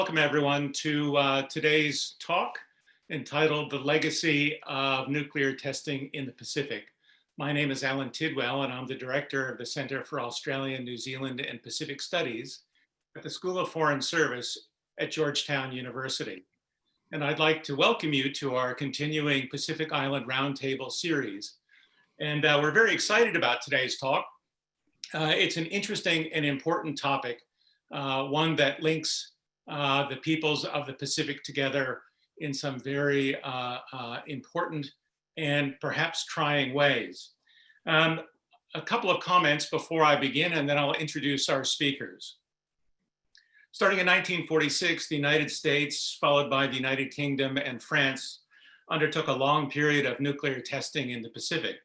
Welcome everyone to today's talk entitled The Legacy of Nuclear Testing in the Pacific. My name is Alan Tidwell and I'm the Director of the Center for Australian, New Zealand and Pacific Studies at the School of Foreign Service at Georgetown University. And I'd like to welcome you to our continuing Pacific Island Roundtable series. And we're very excited about today's talk. It's an interesting and important topic, one that links the peoples of the Pacific together in some very important and perhaps trying ways. A couple of comments before I begin, and then I'll introduce our speakers. Starting in 1946, the United States, followed by the United Kingdom and France, undertook a long period of nuclear testing in the Pacific.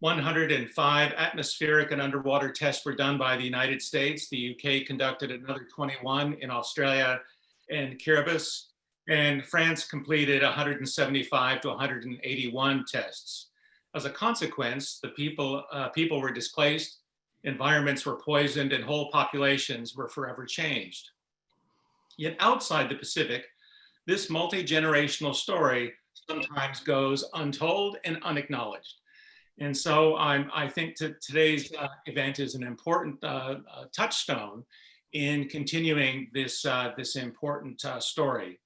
105 atmospheric and underwater tests were done by the United States. The UK conducted another 21 in Australia and Kiribati, and France completed 175 to 181 tests. As a consequence, the people were displaced, environments were poisoned, and whole populations were forever changed. Yet outside the Pacific, this multi-generational story sometimes goes untold and unacknowledged. And so I think today's event is an important touchstone in continuing this important story.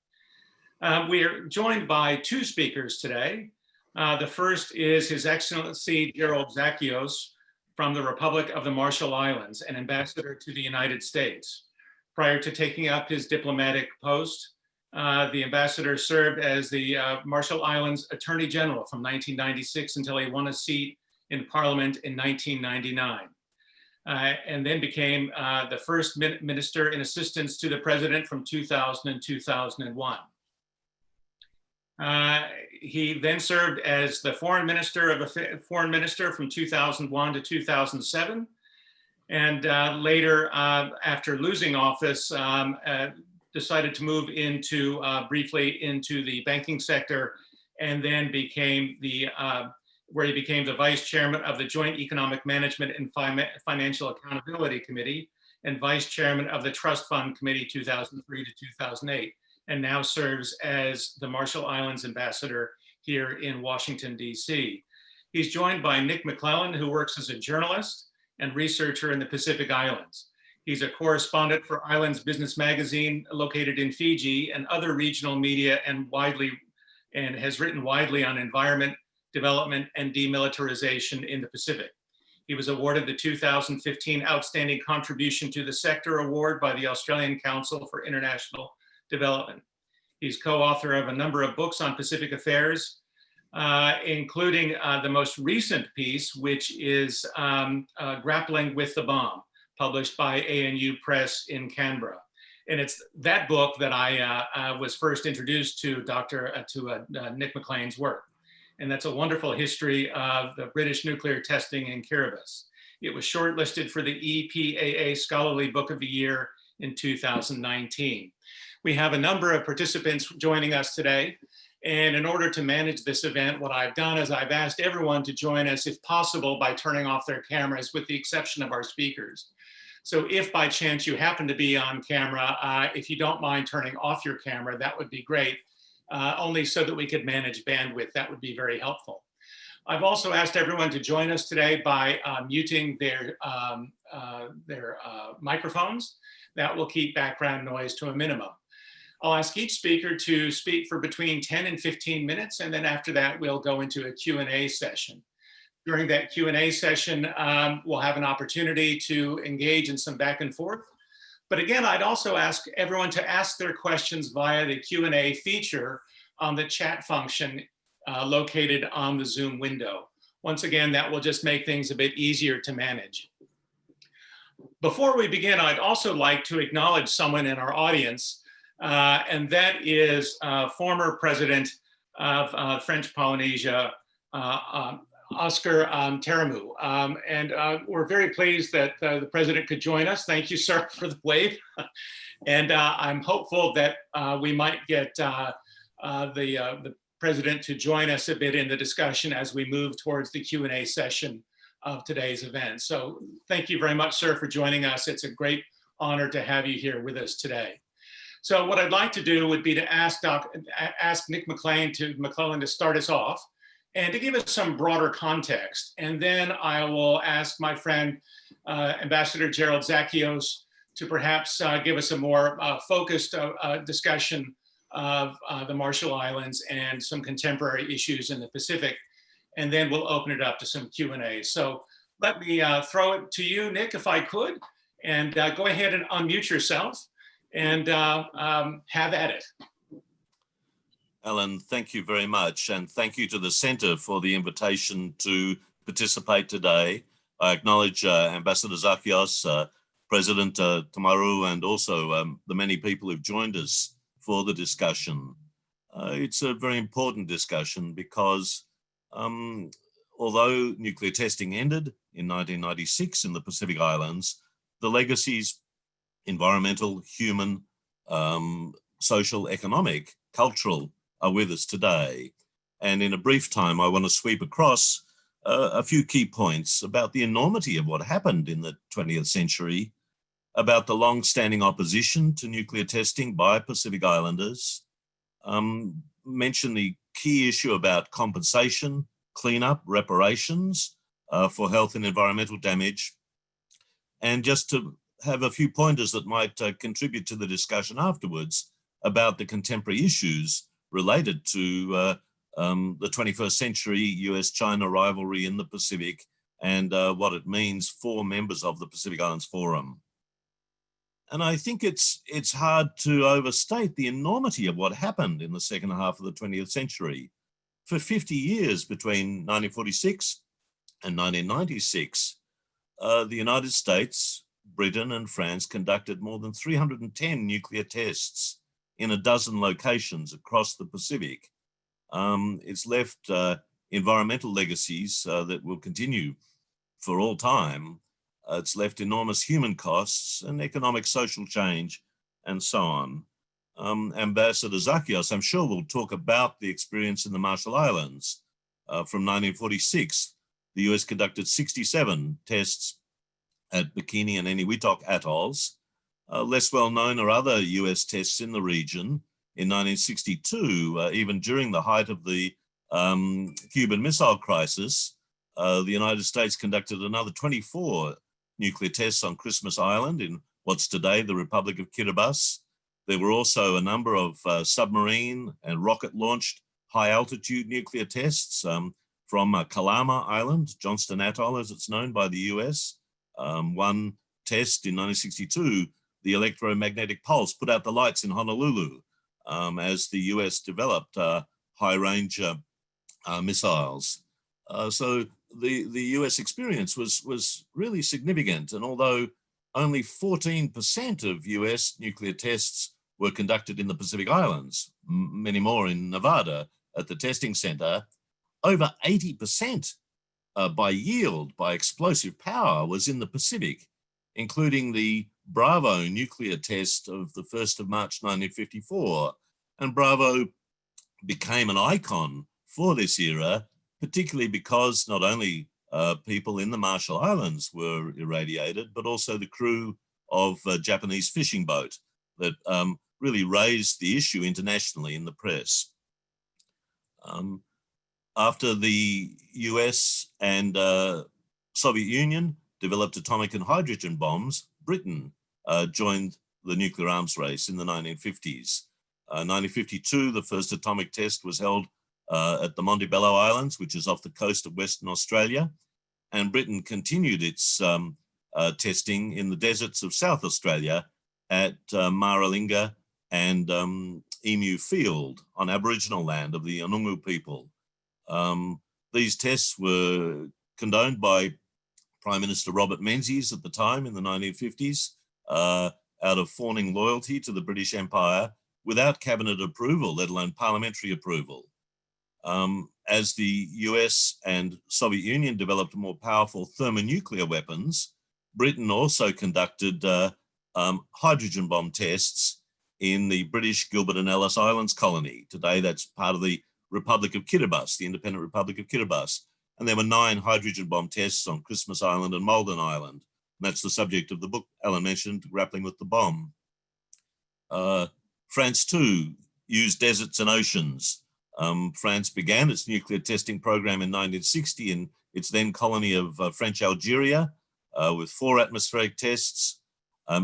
We are joined by two speakers today. The first is His Excellency Gerald Zakios from the Republic of the Marshall Islands, an ambassador to the United States. Prior to taking up his diplomatic post, the ambassador served as the Marshall Islands Attorney General from 1996 until he won a seat in Parliament in 1999, and then became the first minister in assistance to the president from 2000 and 2001. He then served as the foreign minister from 2001 to 2007, and later, after losing office, decided to move into briefly into the banking sector, and then became where he became the vice chairman of the Joint Economic Management and Financial Accountability Committee and vice chairman of the Trust Fund Committee 2003 to 2008, and now serves as the Marshall Islands ambassador here in Washington, D.C. He's joined by Nick McClellan, who works as a journalist and researcher in the Pacific Islands. He's a correspondent for Islands Business Magazine, located in Fiji, and other regional media, and has written widely on environment, development, and demilitarization in the Pacific. He was awarded the 2015 Outstanding Contribution to the Sector Award by the Australian Council for International Development. He's co-author of a number of books on Pacific affairs, including the most recent piece, which is Grappling with the Bomb, published by ANU Press in Canberra. And it's that book that I was first introduced to Nick McClellan's work. And that's a wonderful history of the British nuclear testing in Kiribati. It was shortlisted for the EPAA Scholarly Book of the Year in 2019. We have a number of participants joining us today. And in order to manage this event, what I've done is I've asked everyone to join us, if possible, by turning off their cameras, with the exception of our speakers. So if by chance you happen to be on camera, if you don't mind turning off your camera, that would be great, only so that we could manage bandwidth. That would be very helpful. I've also asked everyone to join us today by muting their microphones. That will keep background noise to a minimum. I'll ask each speaker to speak for between 10 and 15 minutes, and then after that, we'll go into a Q&A session. During that Q&A session, we'll have an opportunity to engage in some back and forth. But again, I'd also ask everyone to ask their questions via the Q&A feature on the chat function located on the Zoom window. Once again, that will just make things a bit easier to manage. Before we begin, I'd also like to acknowledge someone in our audience, and that is former president of French Polynesia, Oscar Teramu. And we're very pleased that the president could join us. Thank you, sir, for the wave. And I'm hopeful that we might get the president to join us a bit in the discussion as we move towards the Q&A session of today's event. So thank you very much, sir, for joining us. It's a great honor to have you here with us today. So what I'd like to do would be to ask Nick McClellan to start us off and to give us some broader context. And then I will ask my friend, Ambassador Gerald Zakios, to perhaps give us a more focused discussion of the Marshall Islands and some contemporary issues in the Pacific. And then we'll open it up to some Q&A. So let me throw it to you, Nick, if I could, and go ahead and unmute yourself and have at it. Alan, thank you very much. And thank you to the Centre for the invitation to participate today. I acknowledge Ambassador Zakios, President Tamaru, and also the many people who've joined us for the discussion. It's a very important discussion because although nuclear testing ended in 1996 in the Pacific Islands, the legacies, environmental, human, social, economic, cultural, are with us today. And in a brief time, I want to sweep across a few key points about the enormity of what happened in the 20th century, about the long-standing opposition to nuclear testing by Pacific Islanders, mention the key issue about compensation, cleanup, reparations for health and environmental damage, and just to have a few pointers that might contribute to the discussion afterwards about the contemporary issues related to the 21st century US-China rivalry in the Pacific and what it means for members of the Pacific Islands Forum. And I think it's hard to overstate the enormity of what happened in the second half of the 20th century. For 50 years, between 1946 and 1996, the United States, Britain and France conducted more than 310 nuclear tests in a dozen locations across the Pacific. It's left environmental legacies that will continue for all time. It's left enormous human costs and economic social change and so on. Ambassador Zakios, I'm sure, will talk about the experience in the Marshall Islands. From 1946, the US conducted 67 tests at Bikini and Eniwetok atolls. Less well known are other US tests in the region. In 1962, even during the height of the Cuban Missile Crisis, the United States conducted another 24 nuclear tests on Christmas Island in what's today the Republic of Kiribati. There were also a number of submarine and rocket-launched high-altitude nuclear tests from Kalama Island, Johnston Atoll as it's known by the US. One test in 1962, the electromagnetic pulse put out the lights in Honolulu as the US developed high-range missiles. So the US experience was really significant. And although only 14% of US nuclear tests were conducted in the Pacific Islands, many more in Nevada at the testing center, over 80% by yield, by explosive power, was in the Pacific, including the Bravo nuclear test of the 1st of March 1954. And Bravo became an icon for this era, particularly because not only people in the Marshall Islands were irradiated, but also the crew of a Japanese fishing boat that really raised the issue internationally in the press. After the US and Soviet Union developed atomic and hydrogen bombs, Britain joined the nuclear arms race in the 1950s. 1952, the first atomic test was held at the Montebello Islands, which is off the coast of Western Australia. And Britain continued its testing in the deserts of South Australia at Maralinga and Emu Field on Aboriginal land of the Anungu people. These tests were condoned by Prime Minister Robert Menzies at the time in the 1950s, out of fawning loyalty to the British Empire without cabinet approval, let alone parliamentary approval. As the US and Soviet Union developed more powerful thermonuclear weapons, Britain also conducted hydrogen bomb tests in the British Gilbert and Ellice Islands colony. Today, that's part of the Republic of Kiribati, the independent Republic of Kiribati. And there were 9 hydrogen bomb tests on Christmas Island and Malden Island. And that's the subject of the book Alan mentioned, Grappling with the Bomb. France too used deserts and oceans. France began its nuclear testing program in 1960 in its then colony of French Algeria with 4 atmospheric tests.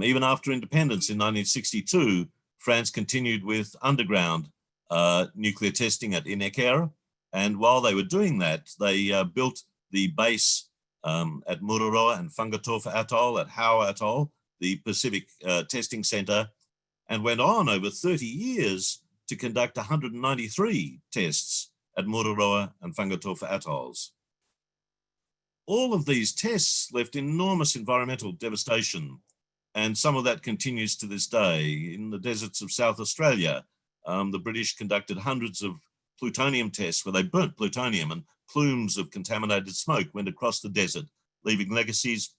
Even after independence in 1962, France continued with underground nuclear testing at Ineker. And while they were doing that, they built the base at Mururoa and Fangatofa Atoll, at Hao Atoll, the Pacific Testing Center, and went on over 30 years to conduct 193 tests at Mururoa and Fangatofa Atolls. All of these tests left enormous environmental devastation, and some of that continues to this day. In the deserts of South Australia, the British conducted hundreds of plutonium tests where they burnt plutonium, and plumes of contaminated smoke went across the desert, leaving legacies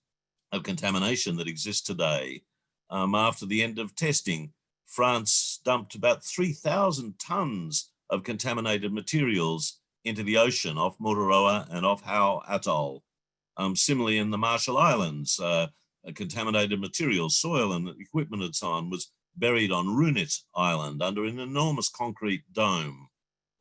of contamination that exist today. After the end of testing, France dumped about 3,000 tons of contaminated materials into the ocean off Mururoa and off Hao Atoll. Similarly, in the Marshall Islands, contaminated materials, soil and equipment and so on was buried on Runit Island under an enormous concrete dome.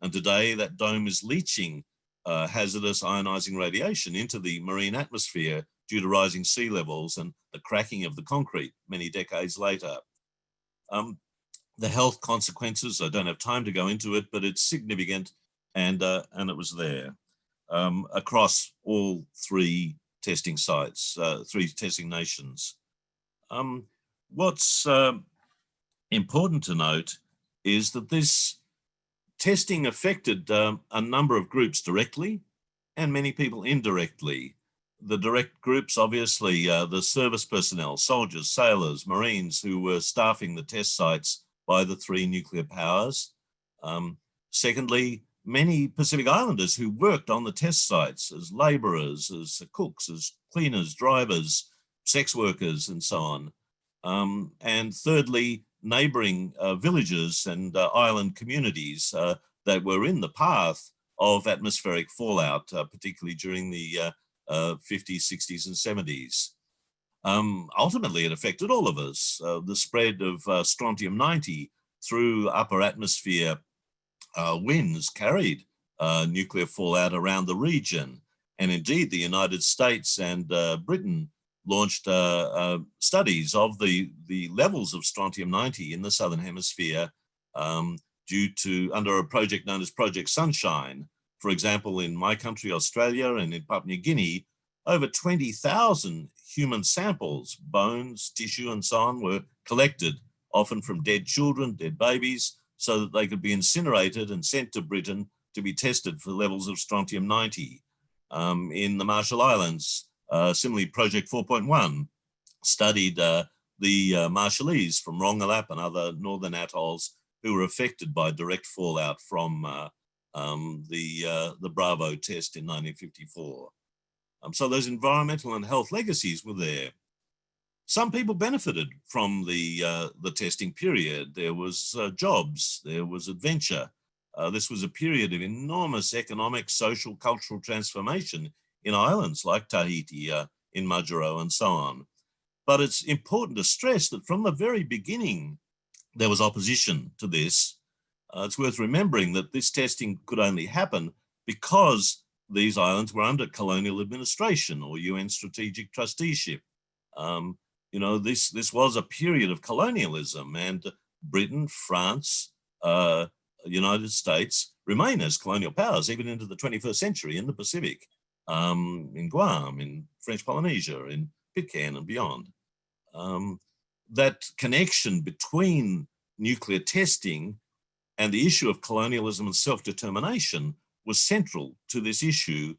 And today that dome is leaching hazardous ionizing radiation into the marine atmosphere due to rising sea levels and the cracking of the concrete many decades later. The health consequences, I don't have time to go into it, but it's significant, and it was there across all 3 testing sites, 3 testing nations. What's important to note is that this testing affected a number of groups directly and many people indirectly. The direct groups, obviously, the service personnel, soldiers, sailors, Marines who were staffing the test sites by the 3 nuclear powers. Secondly, many Pacific Islanders who worked on the test sites as laborers, as cooks, as cleaners, drivers, sex workers, and so on. And thirdly, neighboring villages and island communities that were in the path of atmospheric fallout, particularly during the 50s, 60s, and 70s. Ultimately, it affected all of us. The spread of strontium-90 through upper atmosphere winds carried nuclear fallout around the region. And indeed, the United States and Britain launched studies of the levels of strontium-90 in the Southern Hemisphere under a project known as Project Sunshine. For example, in my country, Australia, and in Papua New Guinea, over 20,000 human samples, bones, tissue, and so on, were collected, often from dead children, dead babies, so that they could be incinerated and sent to Britain to be tested for levels of strontium-90. In the Marshall Islands, similarly, Project 4.1 studied the Marshallese from Rongelap and other northern atolls who were affected by direct fallout from the Bravo test in 1954. So those environmental and health legacies were there. Some people benefited from the testing period. There was jobs, there was adventure. This was a period of enormous economic, social, cultural transformation in islands like Tahiti, in Majuro, and so on. But it's important to stress that from the very beginning, there was opposition to this. It's worth remembering that this testing could only happen because these islands were under colonial administration or UN strategic trusteeship. This was a period of colonialism, and Britain, France, United States remain as colonial powers even into the 21st century in the Pacific, in Guam, in French Polynesia, in Pitcairn and beyond. That connection between nuclear testing and the issue of colonialism and self-determination was central to this issue.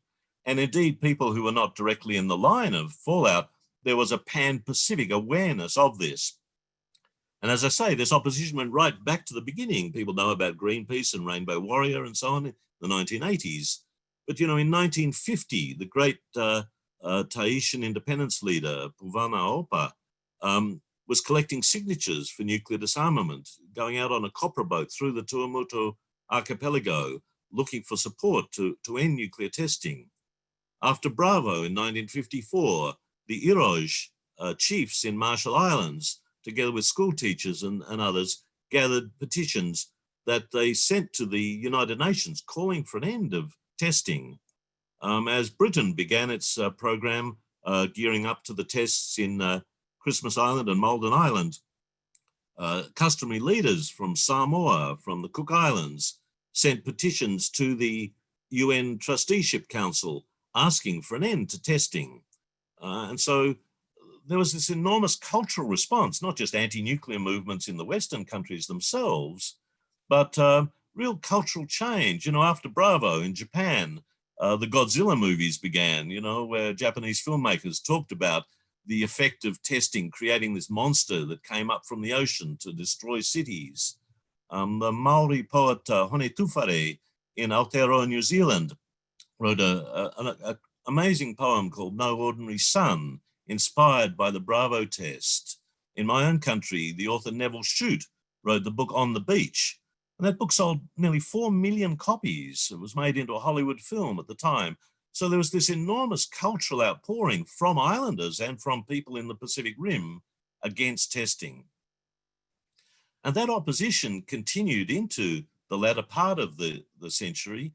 And indeed, people who were not directly in the line of fallout, there was a pan-Pacific awareness of this. And as I say, this opposition went right back to the beginning. People know about Greenpeace and Rainbow Warrior and so on in the 1980s. But, in 1950, the great Tahitian independence leader, Puvana Opa, was collecting signatures for nuclear disarmament, going out on a copper boat through the Tuamotu archipelago, looking for support to end nuclear testing. After Bravo in 1954, the Iroj chiefs in Marshall Islands, together with school teachers and others, gathered petitions that they sent to the United Nations calling for an end of testing. As Britain began its program gearing up to the tests in Christmas Island and Malden Island, customary leaders from Samoa, from the Cook Islands, sent petitions to the UN Trusteeship Council asking for an end to testing. And so there was this enormous cultural response, not just anti-nuclear movements in the Western countries themselves, but real cultural change. You know, after Bravo in Japan, the Godzilla movies began, you know, where Japanese filmmakers talked about the effect of testing, creating this monster that came up from the ocean to destroy cities. The Maori poet Hone Tufare in Aotearoa, New Zealand, wrote an amazing poem called No Ordinary Sun, inspired by the Bravo test. In my own country, the author Neville Shute wrote the book On the Beach, and that book sold nearly 4 million copies. It was made into a Hollywood film at the time. So there was this enormous cultural outpouring from islanders and from people in the Pacific Rim against testing. And that opposition continued into the latter part of the century.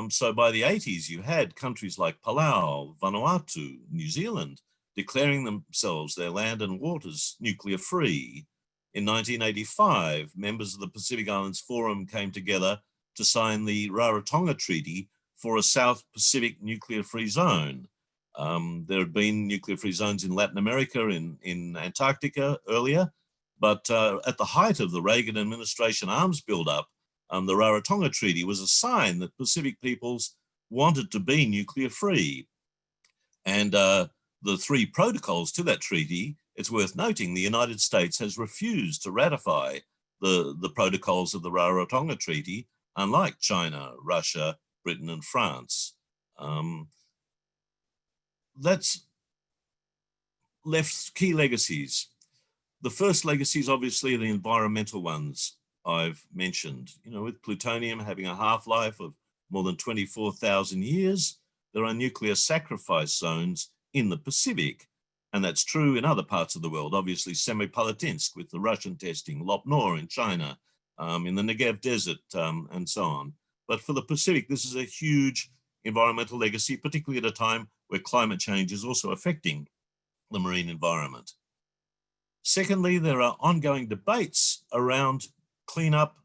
So by the 80s, you had countries like Palau, Vanuatu, New Zealand, declaring themselves, their land and waters, nuclear free. In 1985, members of the Pacific Islands Forum came together to sign the Rarotonga Treaty for a South Pacific nuclear-free zone. There had been nuclear-free zones in Latin America, in Antarctica earlier, but at the height of the Reagan administration arms buildup, the Rarotonga Treaty was a sign that Pacific peoples wanted to be nuclear-free. And the 3 protocols to that treaty, it's worth noting the United States has refused to ratify the protocols of the Rarotonga Treaty, unlike China, Russia, Britain and France. That's left key legacies. The first legacies, obviously, are the environmental ones I've mentioned. You know, with plutonium having a half-life of more than 24,000 years, there are nuclear sacrifice zones in the Pacific. And that's true in other parts of the world, obviously Semipalatinsk with the Russian testing, Lop Nor in China, in the Negev Desert, and so on. But for the Pacific, this is a huge environmental legacy, particularly at a time where climate change is also affecting the marine environment. Secondly, there are ongoing debates around cleanup,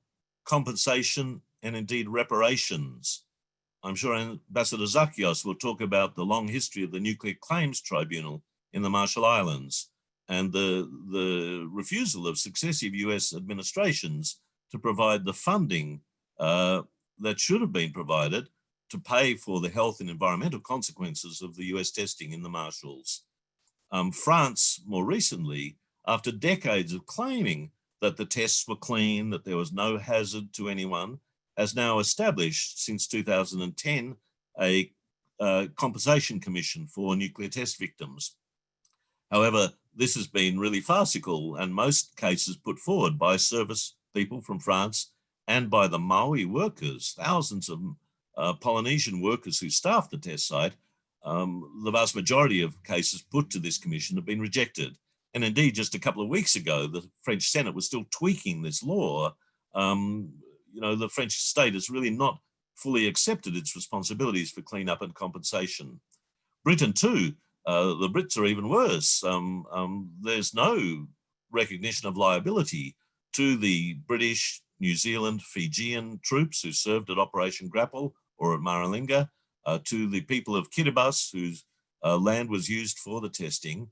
compensation, and indeed reparations. I'm sure Ambassador Zakios will talk about the long history of the Nuclear Claims Tribunal in the Marshall Islands and the refusal of successive US administrations to provide the funding that should have been provided to pay for the health and environmental consequences of the US testing in the Marshalls. France, more recently, after decades of claiming that the tests were clean, that there was no hazard to anyone, has now established since 2010 a compensation commission for nuclear test victims. However, this has been really farcical, and most cases put forward by service people from France and by the Maui workers, thousands of Polynesian workers who staff the test site. The vast majority of cases put to this commission have been rejected. And indeed, just a couple of weeks ago, the French Senate was still tweaking this law. You know, the French state has really not fully accepted its responsibilities for cleanup and compensation. Britain too, the Brits are even worse. There's no recognition of liability to the British, New Zealand, Fijian troops who served at Operation Grapple or at Maralinga, to the people of Kiribati whose land was used for the testing.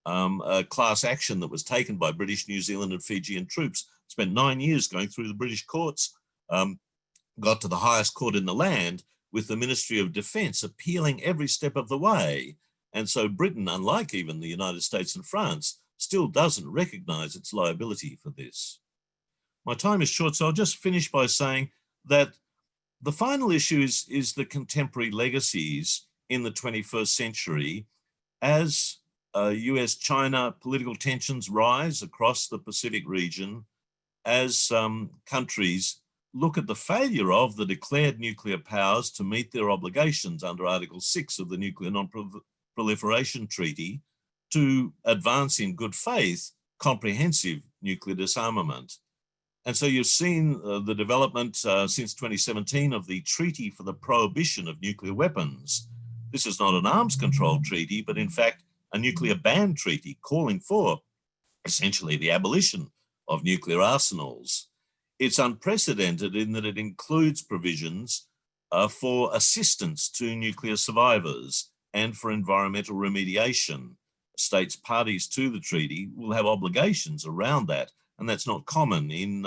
A class action that was taken by British, New Zealand and Fijian troops, spent 9 years going through the British courts, got to the highest court in the land with the Ministry of Defence appealing every step of the way. And so Britain, unlike even the United States and France, still doesn't recognise its liability for this. My time is short, so I'll just finish by saying that the final issue is the contemporary legacies in the 21st century as US-China political tensions rise across the Pacific region, as countries look at the failure of the declared nuclear powers to meet their obligations under Article 6 of the Nuclear Non-Proliferation Treaty to advance in good faith comprehensive nuclear disarmament. And so you've seen the development since 2017 of the Treaty for the Prohibition of Nuclear Weapons. This is not an arms control treaty, but in fact, a nuclear ban treaty calling for essentially the abolition of nuclear arsenals. It's unprecedented in that it includes provisions for assistance to nuclear survivors and for environmental remediation. States parties to the treaty will have obligations around that, and that's not common in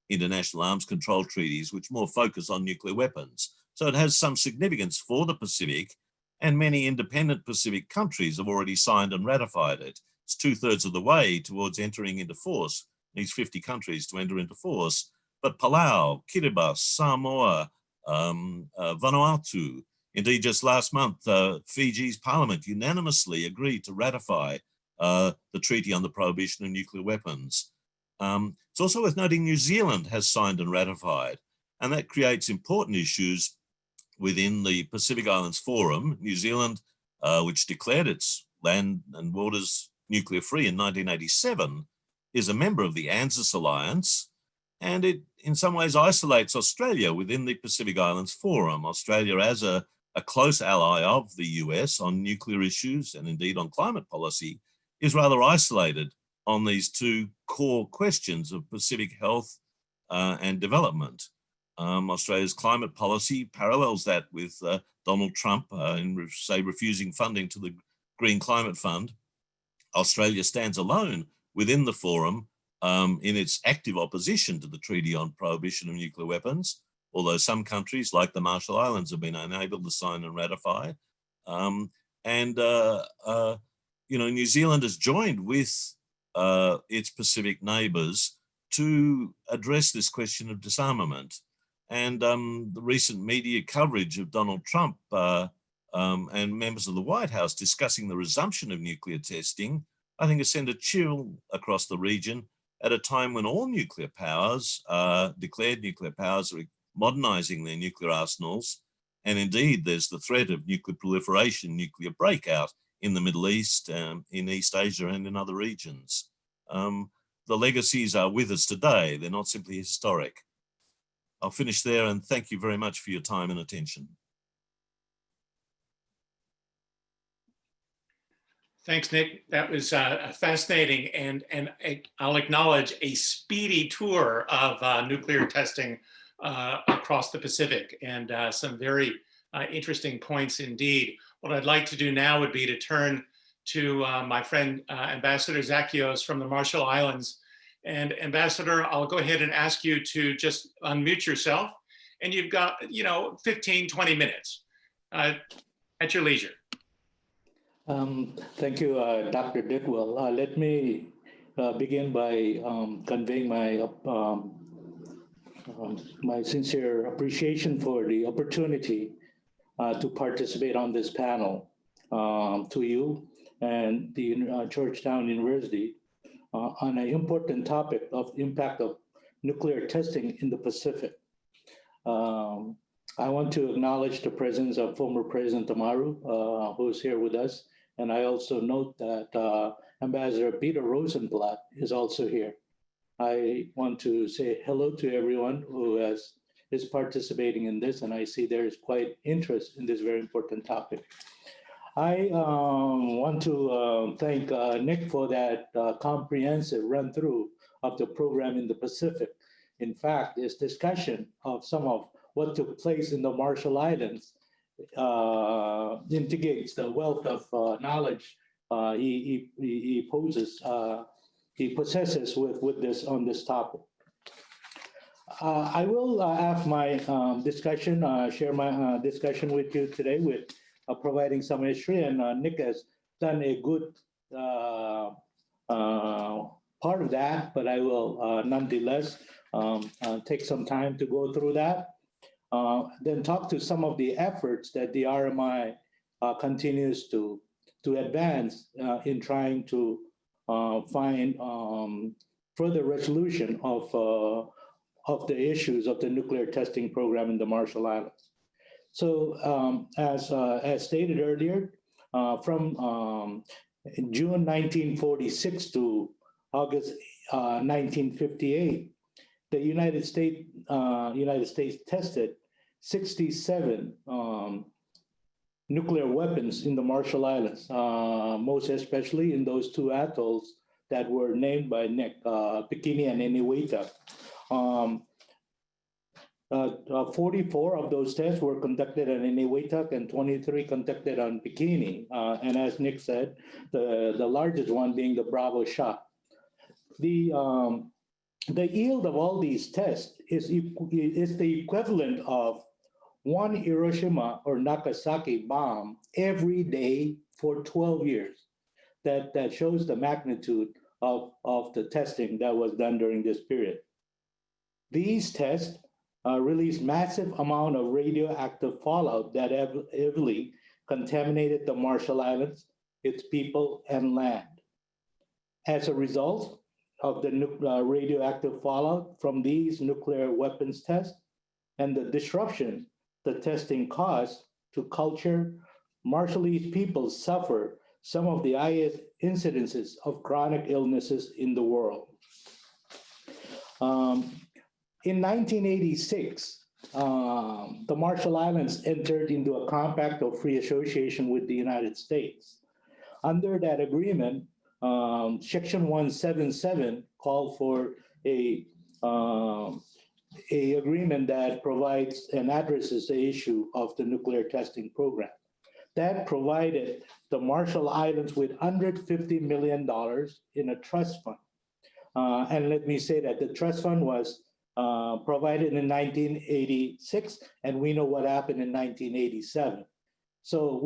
international arms control treaties, which more focus on nuclear weapons. So it has some significance for the Pacific, and many independent Pacific countries have already signed and ratified it. It's 2/3 of the way towards entering into force. It needs 50 countries to enter into force. But Palau, Kiribati, Samoa, Vanuatu, indeed just last month, Fiji's parliament unanimously agreed to ratify the Treaty on the Prohibition of Nuclear Weapons. It's also worth noting New Zealand has signed and ratified, and that creates important issues within the Pacific Islands Forum. New Zealand, which declared its land and waters nuclear free in 1987, is a member of the ANZUS Alliance, and it in some ways isolates Australia within the Pacific Islands Forum. Australia as a close ally of the US on nuclear issues and indeed on climate policy is rather isolated on these two core questions of Pacific health and development. Australia's climate policy parallels that with Donald Trump in, say, refusing funding to the Green Climate Fund. Australia stands alone within the forum in its active opposition to the Treaty on Prohibition of Nuclear Weapons, although some countries like the Marshall Islands have been unable to sign and ratify. New Zealand has joined with its Pacific neighbours to address this question of disarmament. And the recent media coverage of Donald Trump and members of the White House discussing the resumption of nuclear testing, I think has sent a chill across the region at a time when all nuclear powers, declared nuclear powers, are modernising their nuclear arsenals. And indeed, there's the threat of nuclear proliferation, nuclear breakout in the Middle East, in East Asia and in other regions. The legacies are with us today. They're not simply historic. I'll finish there and thank you very much for your time and attention. Thanks, Nick. That was fascinating, and I'll acknowledge a speedy tour of nuclear testing across the Pacific, and some very interesting points indeed. What I'd like to do now would be to turn to my friend Ambassador Zakios from the Marshall Islands. And Ambassador, I'll go ahead and ask you to just unmute yourself, and you've got 15, 20 minutes at your leisure. Thank you, Dr. Didwell. Let me begin by conveying my sincere appreciation for the opportunity to participate on this panel to you and the Georgetown University on an important topic of impact of nuclear testing in the Pacific. I want to acknowledge the presence of former President Amaru, who is here with us. And I also note that Ambassador Peter Rosenblatt is also here. I want to say hello to everyone who is participating in this, and I see there is quite interest in this very important topic. I want to thank Nick for that comprehensive run-through of the program in the Pacific. In fact, this discussion of some of what took place in the Marshall Islands indicates the wealth of knowledge he possesses with this on this topic. I will have my discussion, share my discussion with you today with providing some history, and Nick has done a good part of that, but I will nonetheless take some time to go through that. Then talk to some of the efforts that the RMI continues to advance in trying to find further resolution of the issues of the nuclear testing program in the Marshall Islands. So as stated earlier, from June 1946 to August 1958, the United States tested 67 nuclear weapons in the Marshall Islands, most especially in those two atolls that were named by Nick, Bikini and Eniwetok. 44 of those tests were conducted on Eniwetok and 23 conducted on Bikini. And as Nick said, the largest one being the Bravo shot. The yield of all these tests is the equivalent of one Hiroshima or Nagasaki bomb every day for 12 years. That shows the magnitude of the testing that was done during this period. These tests released massive amount of radioactive fallout that heavily contaminated the Marshall Islands, its people, and land. As a result of the radioactive fallout from these nuclear weapons tests and the disruption the testing caused to culture, Marshallese people suffer some of the highest incidences of chronic illnesses in the world. In 1986, the Marshall Islands entered into a compact of free association with the United States. Under that agreement, Section 177 called for a agreement that provides and addresses the issue of the nuclear testing program. That provided the Marshall Islands with $150 million in a trust fund. And let me say that the trust fund was provided in 1986, and we know what happened in 1987. So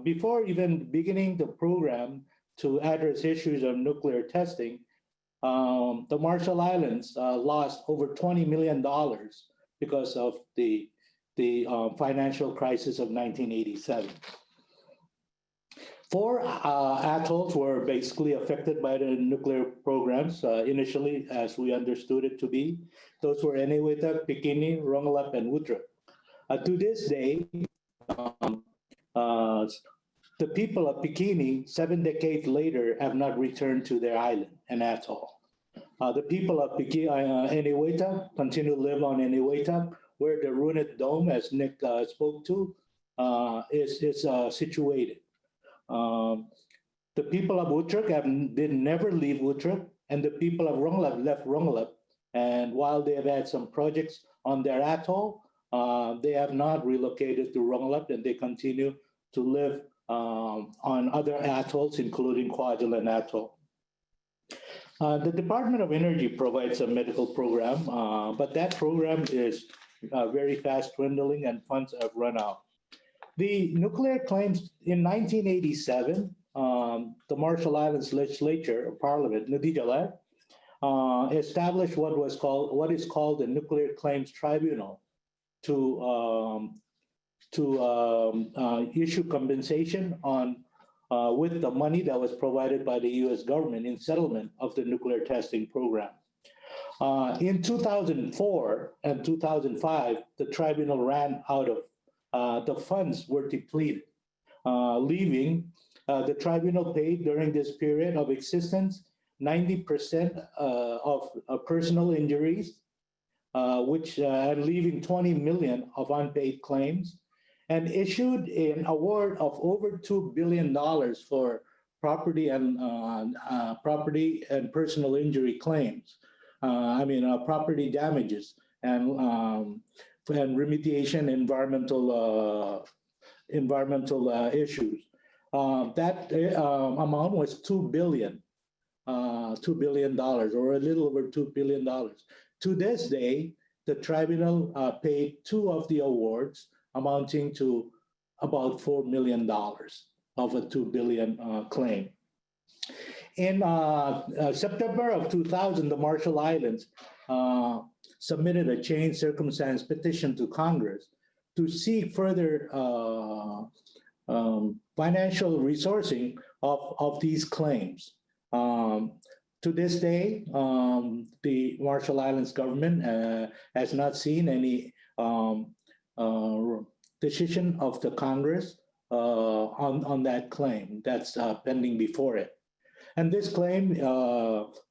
before even beginning the program to address issues of nuclear testing, the Marshall Islands lost over $20 million because of the financial crisis of 1987. 4 atolls were basically affected by the nuclear programs initially, as we understood it to be. Those were Eniwetok, Bikini, Rongelap, and Woodruff. To this day, the people of Bikini, 7 decades later, have not returned to their island and atoll. The people of Eniwetok continue to live on Eniwetok, where the ruined dome, as Nick spoke to, is situated. The people of Woodruff did never leave Woodruff, and the people of Rongelap left Rongelap. And while they have had some projects on their atoll, they have not relocated to Rongelap, and they continue to live on other atolls, including Kwajalein Atoll. The Department of Energy provides a medical program, but that program is very fast dwindling and funds have run out. The nuclear claims in 1987, the Marshall Islands Legislature, or Parliament, Nadijalab, established what is called the Nuclear Claims Tribunal to issue compensation on with the money that was provided by the U.S. government in settlement of the nuclear testing program. In 2004 and 2005, the tribunal ran out of the funds were depleted, leaving the tribunal paid during this period of existence 90% of personal injuries, which leaving 20 million of unpaid claims, and issued an award of over $2 billion for property and personal injury claims. Property damages and remediation environmental issues. That amount was $2 billion, or a little over $2 billion. To this day, the tribunal paid 2 of the awards, amounting to about $4 million of a $2 billion claim. In September of 2000, the Marshall Islands submitted a changed circumstance petition to Congress to seek further financial resourcing of these claims. To this day, the Marshall Islands government has not seen any decision of the Congress on that claim that's pending before it. And this claim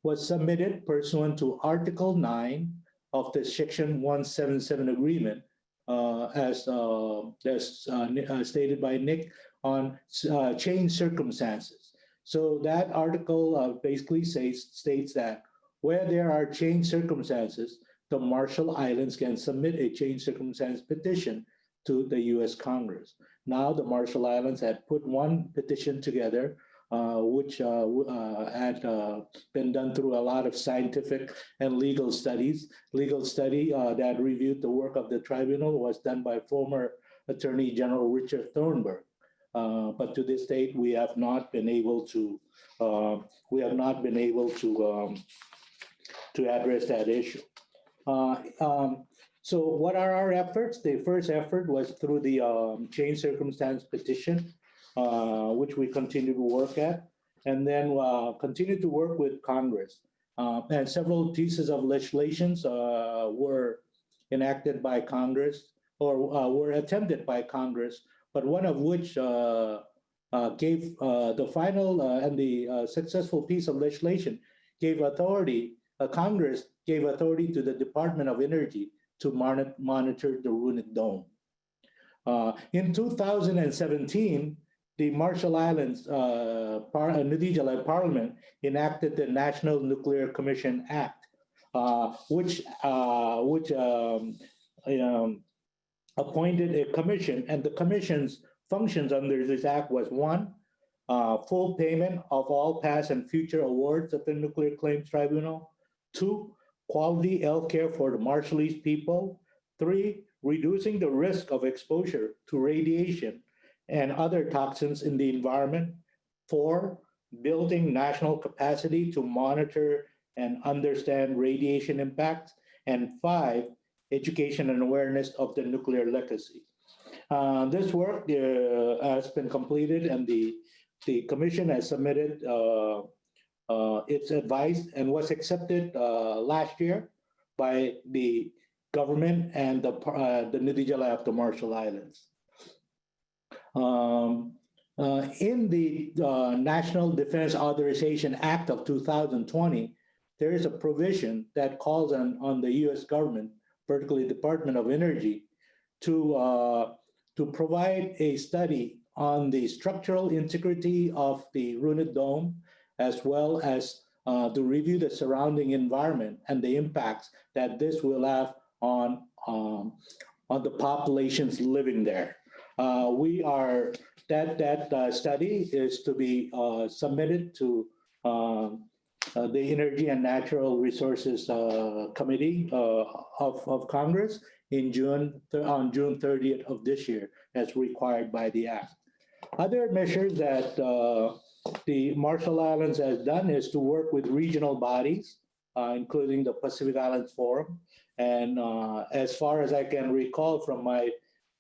was submitted pursuant to Article 9 of the Section 177 agreement, as stated by Nick, on changed circumstances. So that article basically states that where there are changed circumstances, the Marshall Islands can submit a changed circumstance petition to the US Congress. Now the Marshall Islands had put one petition together, which had been done through a lot of scientific and legal studies. Legal study that reviewed the work of the tribunal was done by former Attorney General Richard Thornburgh. But to this date, we have not been able to address that issue. So what are our efforts? The first effort was through the change circumstance petition, which we continue to work at, and then continue to work with Congress. And several pieces of legislations were enacted by Congress, or were attempted by Congress, but one of which gave the final and the successful piece of legislation gave authority, Congress gave authority to the Department of Energy to monitor the Runit Dome. In 2017, the Marshall Islands Nudijala Parliament enacted the National Nuclear Commission Act, which appointed a commission, and the commission's functions under this act was: one, full payment of all past and future awards of the Nuclear Claims Tribunal; two, quality health care for the Marshallese people; three, reducing the risk of exposure to radiation and other toxins in the environment; four, building national capacity to monitor and understand radiation impacts; and five, education and awareness of the nuclear legacy. This work has been completed, and the commission has submitted its advice and was accepted last year by the government and the Nudijala of the Marshall Islands. In the National Defense Authorization Act of 2020, there is a provision that calls on the US government, particularly Department of Energy, to provide a study on the structural integrity of the Runit Dome, as well as to review the surrounding environment and the impacts that this will have on the populations living there. That study is to be submitted to the Energy and Natural Resources Committee of Congress on June 30th of this year, as required by the Act. Other measures that the Marshall Islands has done is to work with regional bodies, including the Pacific Islands Forum. And as far as I can recall from my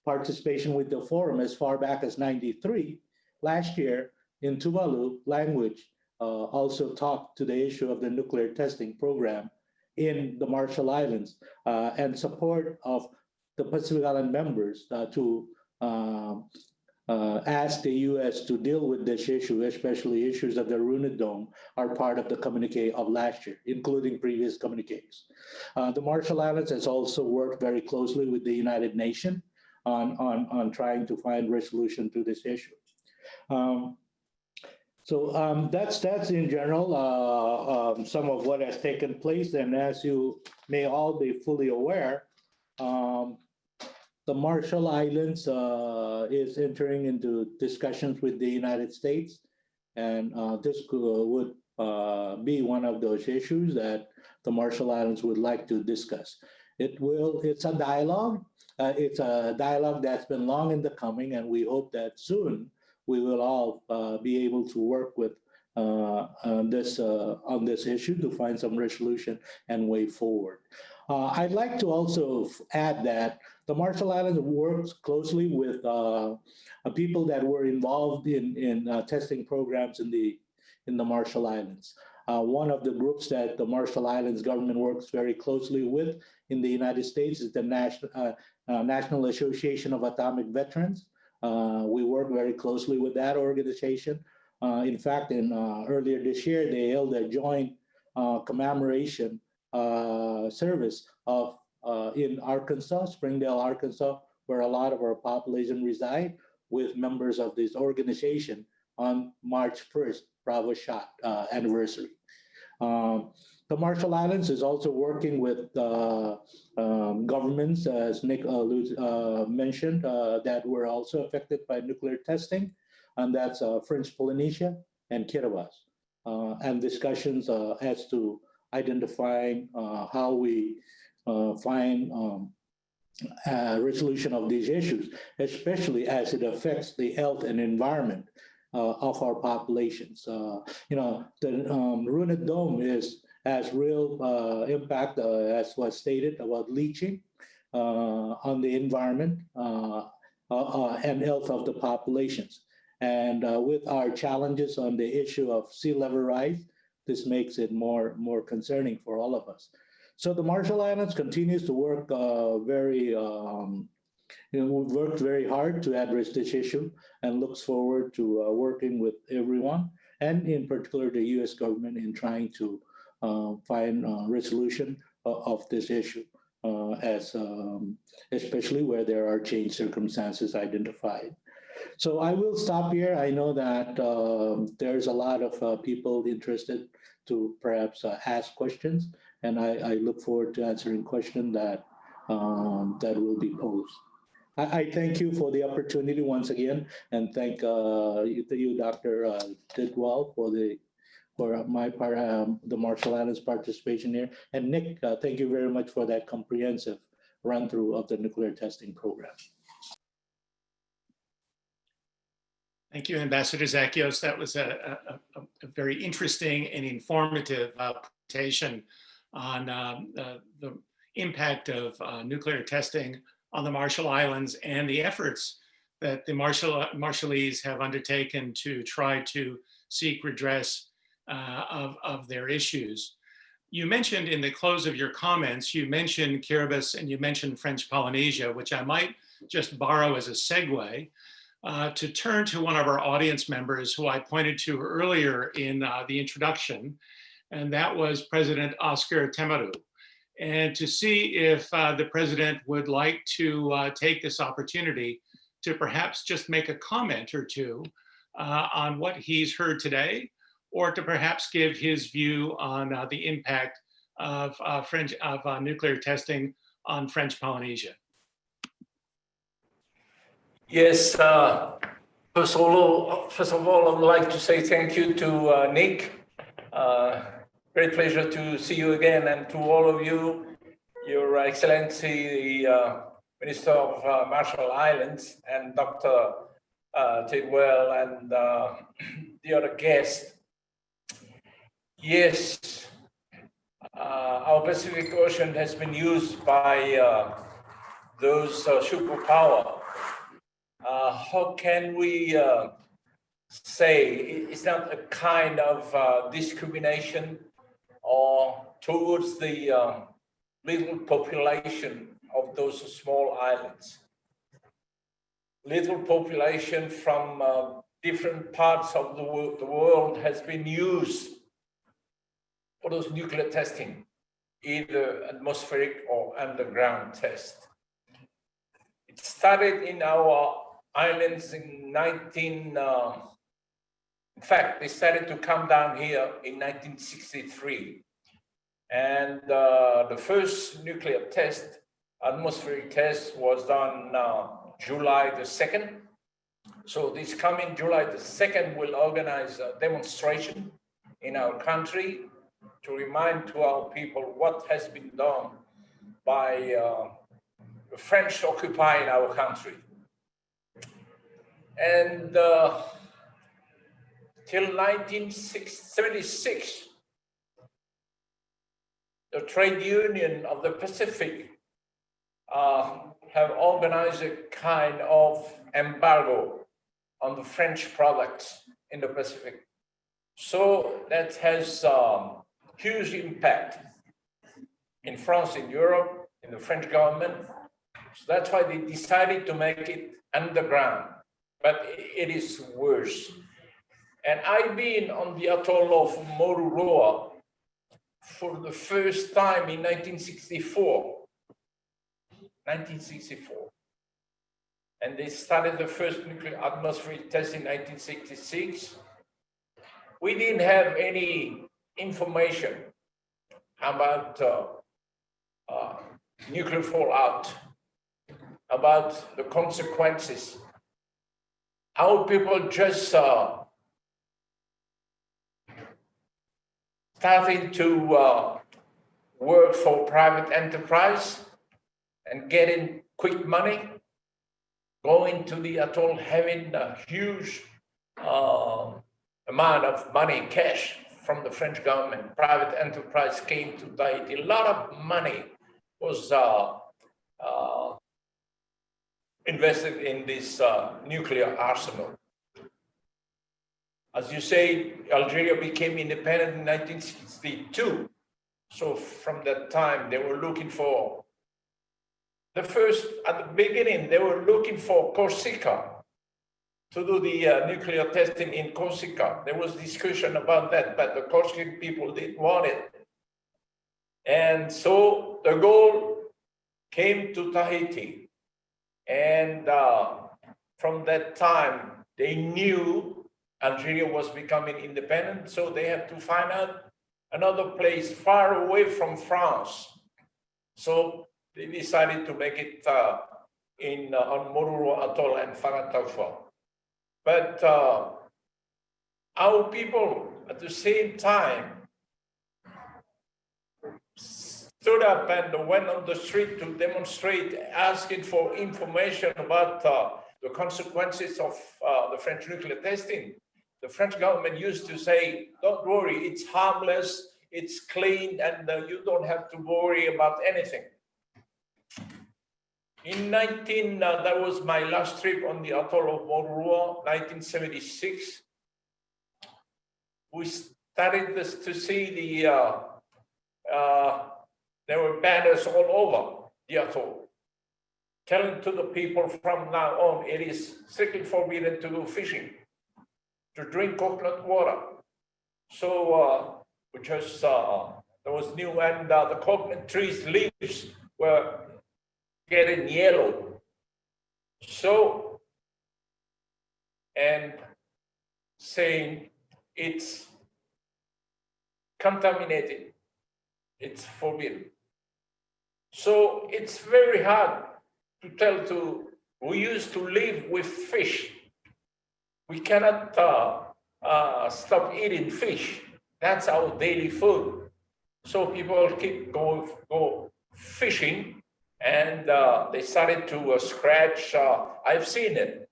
participation with the forum, as far back as '93, last year in Tuvalu, language also talked to the issue of the nuclear testing program in the Marshall Islands and support of the Pacific Island members to ask the US to deal with this issue, especially issues of the Runit Dome, are part of the communique of last year, including previous communiques. The Marshall Islands has also worked very closely with the United Nations on trying to find resolution to this issue. That's in general some of what has taken place. And as you may all be fully aware, the Marshall Islands is entering into discussions with the United States, and this would be one of those issues that the Marshall Islands would like to discuss. It's a dialogue. It's a dialogue that's been long in the coming, and we hope that soon we will all be able to work with on this issue to find some resolution and way forward. I'd like to also add that the Marshall Islands works closely with people that were involved in testing programs in the Marshall Islands. One of the groups that the Marshall Islands government works very closely with in the United States is the National Association of Atomic Veterans. We work very closely with that organization. In fact, earlier this year, they held a joint commemoration service in Arkansas, Springdale, Arkansas, where a lot of our population reside, with members of this organization on March 1st, Bravo Shot anniversary. The Marshall Islands is also working with governments, as Nick mentioned, that were also affected by nuclear testing, and that's French Polynesia and Kiribati, and discussions as to identifying how we find resolution of these issues, especially as it affects the health and environment of our populations. The Runit Dome has real impact, as was stated, about leaching on the environment and health of the populations. And with our challenges on the issue of sea level rise, this makes it more concerning for all of us. So the Marshall Islands continues to work we've worked very hard to address this issue and looks forward to working with everyone, and in particular the U.S. government, in trying to find a resolution of this issue, especially where there are changed circumstances identified. So I will stop here. I know that there's a lot of people interested to perhaps ask questions, and I look forward to answering questions that will be posed. I thank you for the opportunity once again, and thank you, Dr. Tidwell, for my part, the Marshall Islands participation here. And Nick, thank you very much for that comprehensive run through of the nuclear testing program. Thank you, Ambassador Zakios. That was a very interesting and informative presentation on the impact of nuclear testing on the Marshall Islands and the efforts that the Marshallese have undertaken to try to seek redress of their issues. You mentioned in the close of your comments, you mentioned Kiribati and you mentioned French Polynesia, which I might just borrow as a segue to turn to one of our audience members who I pointed to earlier in the introduction, and that was President Oscar Temaru, and to see if the president would like to take this opportunity to perhaps just make a comment or two on what he's heard today, or to perhaps give his view on the impact of nuclear testing on French Polynesia. Yes, first of all, I would like to say thank you to Nick. Great pleasure to see you again, and to all of you, Your Excellency, the Minister of Marshall Islands, and Dr. Tidwell, and the other guests. Yes, our Pacific Ocean has been used by those superpower. How can we say it's not a kind of discrimination or towards the little population of those small islands? Little population from different parts of the world has been used for those nuclear testing, either atmospheric or underground test. It started in our islands in in fact, they started to come down here in 1963. And the first nuclear test, atmospheric test, was done July the 2nd. So this coming July the 2nd, we'll organize a demonstration in our country to remind to our people what has been done by the French occupying our country. And till 1976, the trade union of the Pacific have organized a kind of embargo on the French products in the Pacific. So that has huge impact in France, in Europe, in the French government. So that's why they decided to make it underground, but it is worse. And I've been on the atoll of Moruroa for the first time in 1964. 1964. And they started the first nuclear atmospheric test in 1966. We didn't have any information about nuclear fallout, about the consequences. Our people just starting to work for private enterprise and getting quick money, going to the atoll, having a huge amount of money, cash from the French government. Private enterprise came to Tahiti. A lot of money was invested in this nuclear arsenal. As you say, Algeria became independent in 1962. So from that time, they were looking for at the beginning, they were looking for Corsica to do the nuclear testing in Corsica. There was discussion about that, but the Corsican people didn't want it. And so the goal came to Tahiti. And from that time, they knew Algeria was becoming independent, so they had to find out another place far away from France. So they decided to make it on Moruroa Atoll and Whakatauwha. But our people at the same time stood up and went on the street to demonstrate, asking for information about the consequences of the French nuclear testing. The French government used to say, don't worry, it's harmless, it's clean, and you don't have to worry about anything. In that was my last trip on the atoll of Moruroa, 1976. We started to see there were banners all over the atoll, telling to the people from now on, it is strictly forbidden to go fishing, to drink coconut water. So we just, there was new, and the coconut trees' leaves were getting yellow. So, and saying it's contaminated, it's forbidden. So it's very hard to tell we used to live with fish. We cannot stop eating fish. That's our daily food. So people keep go fishing, and they started to scratch. I've seen it.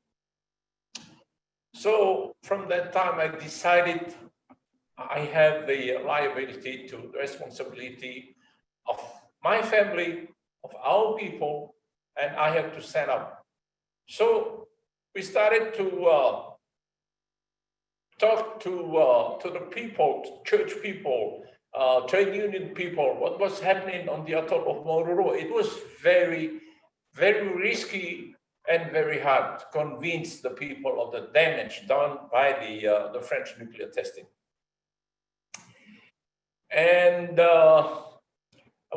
So from that time, I decided I have the liability to the responsibility of my family, of our people, and I have to stand up. So we started to talk to the people, church people, trade union people, what was happening on the atoll of Moruroa. It was very, very risky and very hard to convince the people of the damage done by the French nuclear testing. And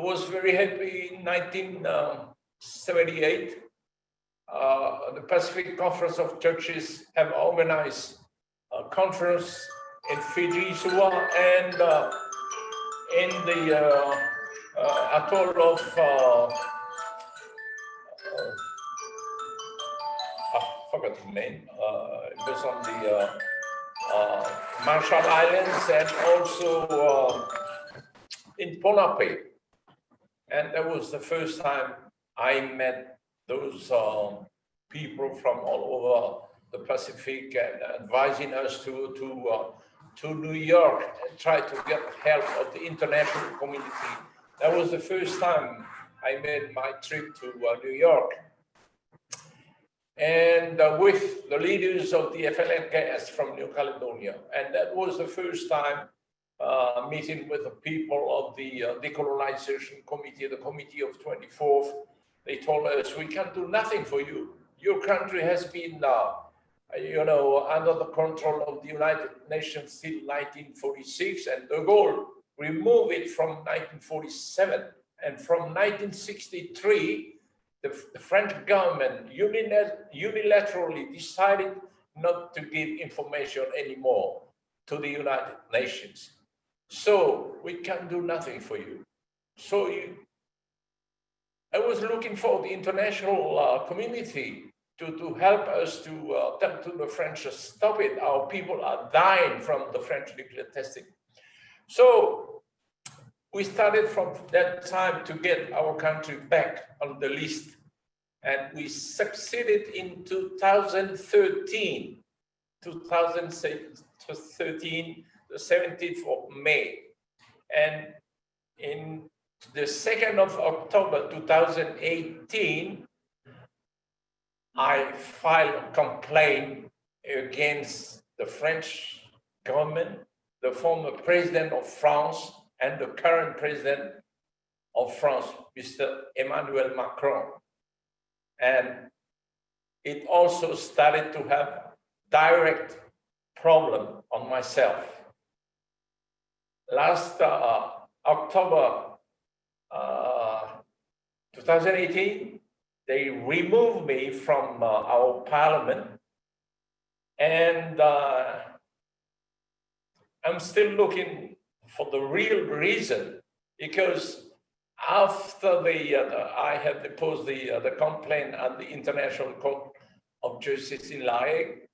I was very happy in 1978. The Pacific Conference of Churches have organized a conference in Fiji, Sua, and in the atoll of I forgot the name. It was on the Marshall Islands, and also in Ponape. And that was the first time I met those people from all over the Pacific, and advising us to New York and try to get help of the international community. That was the first time I made my trip to New York. And with the leaders of the FLNKS from New Caledonia. And that was the first time meeting with the people of the decolonization committee, the committee of 24th. They told us, we can't do nothing for you. Your country has been under the control of the United Nations till 1946, and de Gaulle removed it from 1947. And from 1963, the French government unilaterally decided not to give information anymore to the United Nations. So we can do nothing for you. So I was looking for the international community to help us to tell to the French to stop it. Our people are dying from the French nuclear testing. So we started from that time to get our country back on the list. And we succeeded in 2013, the 17th of May. And in the 2nd of October 2018, I filed a complaint against the French government, the former president of France, and the current president of France, Mr. Emmanuel Macron. And it also started to have direct problem on myself. Last October 2018, they removed me from our parliament, and I'm still looking for the real reason, because after I had deposed the complaint at the International Court of Justice in La Hague,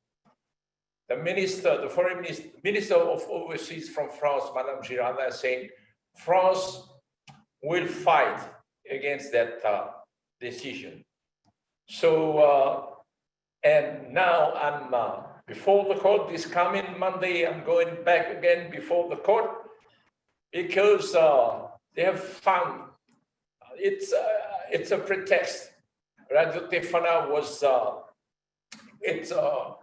the foreign minister of overseas from France, Madame Girardin, saying France will fight against that decision. So, and now I'm before the court. This coming Monday, I'm going back again before the court, because they have found it's a pretext. Radio Tefana was it's a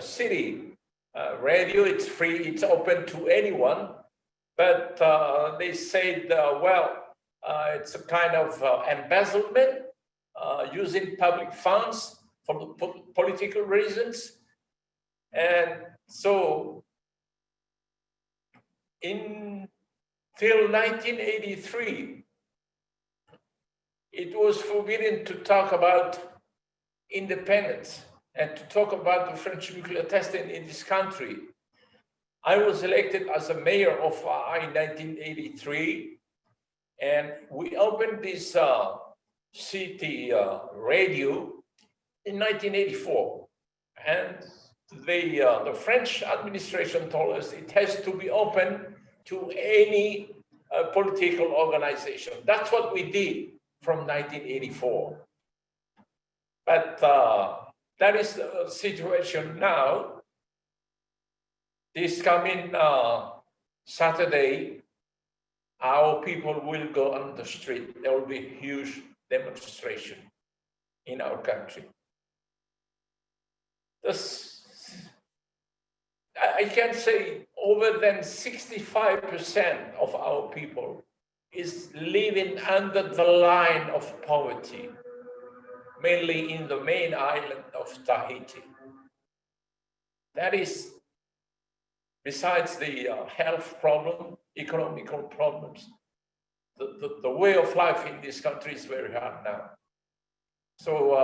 city radio. It's free. It's open to anyone. But they said, well, it's a kind of embezzlement, using public funds for the political reasons. And so till 1983, it was forbidden to talk about independence and to talk about the French nuclear testing in this country. I was elected as a mayor of in 1983, and we opened this city radio in 1984. And the French administration told us it has to be open to any political organization. That's what we did from 1984. But that is the situation now. This coming Saturday, our people will go on the street. There will be a huge demonstration in our country. I can say over than 65% of our people is living under the line of poverty, mainly in the main island of Tahiti. That is, besides the health problem, economical problems, the way of life in this country is very hard now. So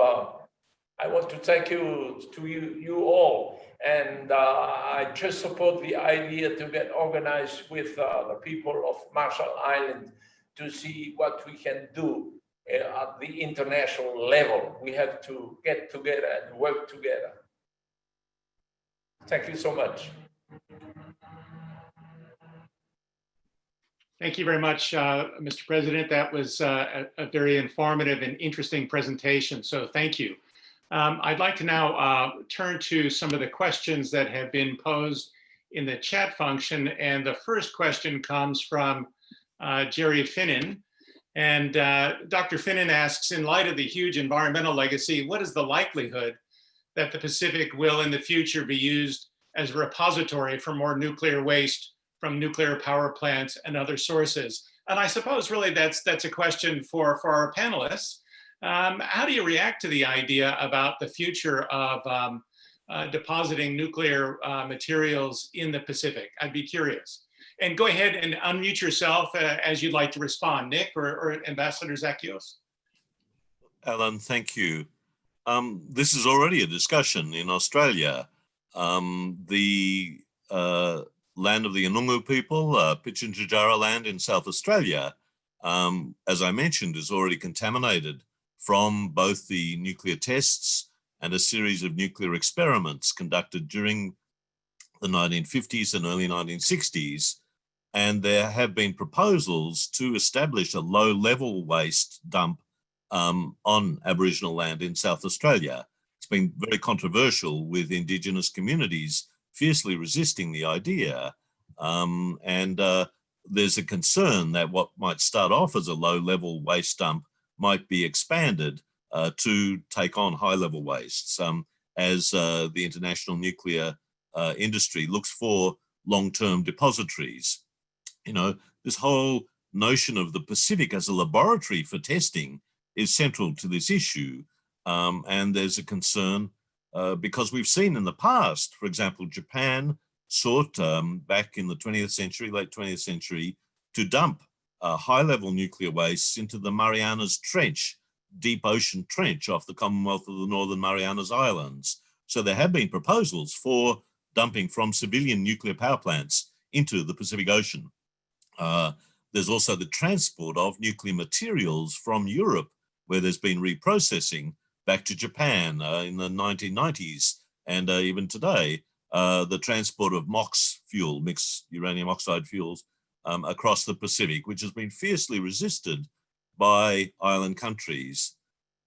I want to thank you all, and I just support the idea to get organized with the people of Marshall Islands to see what we can do at the international level. We have to get together and work together. Thank you so much. Thank you very much, Mr. President. That was a very informative and interesting presentation, so thank you. I'd like to now turn to some of the questions that have been posed in the chat function, and the first question comes from Jerry Finnan. And Dr. Finnan asks, in light of the huge environmental legacy, what is the likelihood that the Pacific will in the future be used as a repository for more nuclear waste from nuclear power plants and other sources? And I suppose really that's a question for our panelists. How do you react to the idea about the future of depositing nuclear materials in the Pacific? I'd be curious. And go ahead and unmute yourself as you'd like to respond, Nick or Ambassador Zakios. Alan, thank you. This is already a discussion in Australia. The land of the Anungu people, Pitjantjatjara land in South Australia, as I mentioned, is already contaminated from both the nuclear tests and a series of nuclear experiments conducted during the 1950s and early 1960s. And there have been proposals to establish a low-level waste dump on Aboriginal land in South Australia. It's been very controversial, with Indigenous communities fiercely resisting the idea. There's a concern that what might start off as a low-level waste dump might be expanded to take on high-level wastes as the international nuclear industry looks for long-term depositories. You know, this whole notion of the Pacific as a laboratory for testing is central to this issue. And there's a concern because we've seen in the past, for example, Japan sought back in the 20th century, late 20th century, to dump high-level nuclear wastes into the Marianas Trench, deep ocean trench off the Commonwealth of the Northern Marianas Islands. So there have been proposals for dumping from civilian nuclear power plants into the Pacific Ocean. There's also the transport of nuclear materials from Europe, where there's been reprocessing back to Japan in the 1990s, and even today, the transport of MOX fuel, mixed uranium oxide fuels, across the Pacific, which has been fiercely resisted by island countries.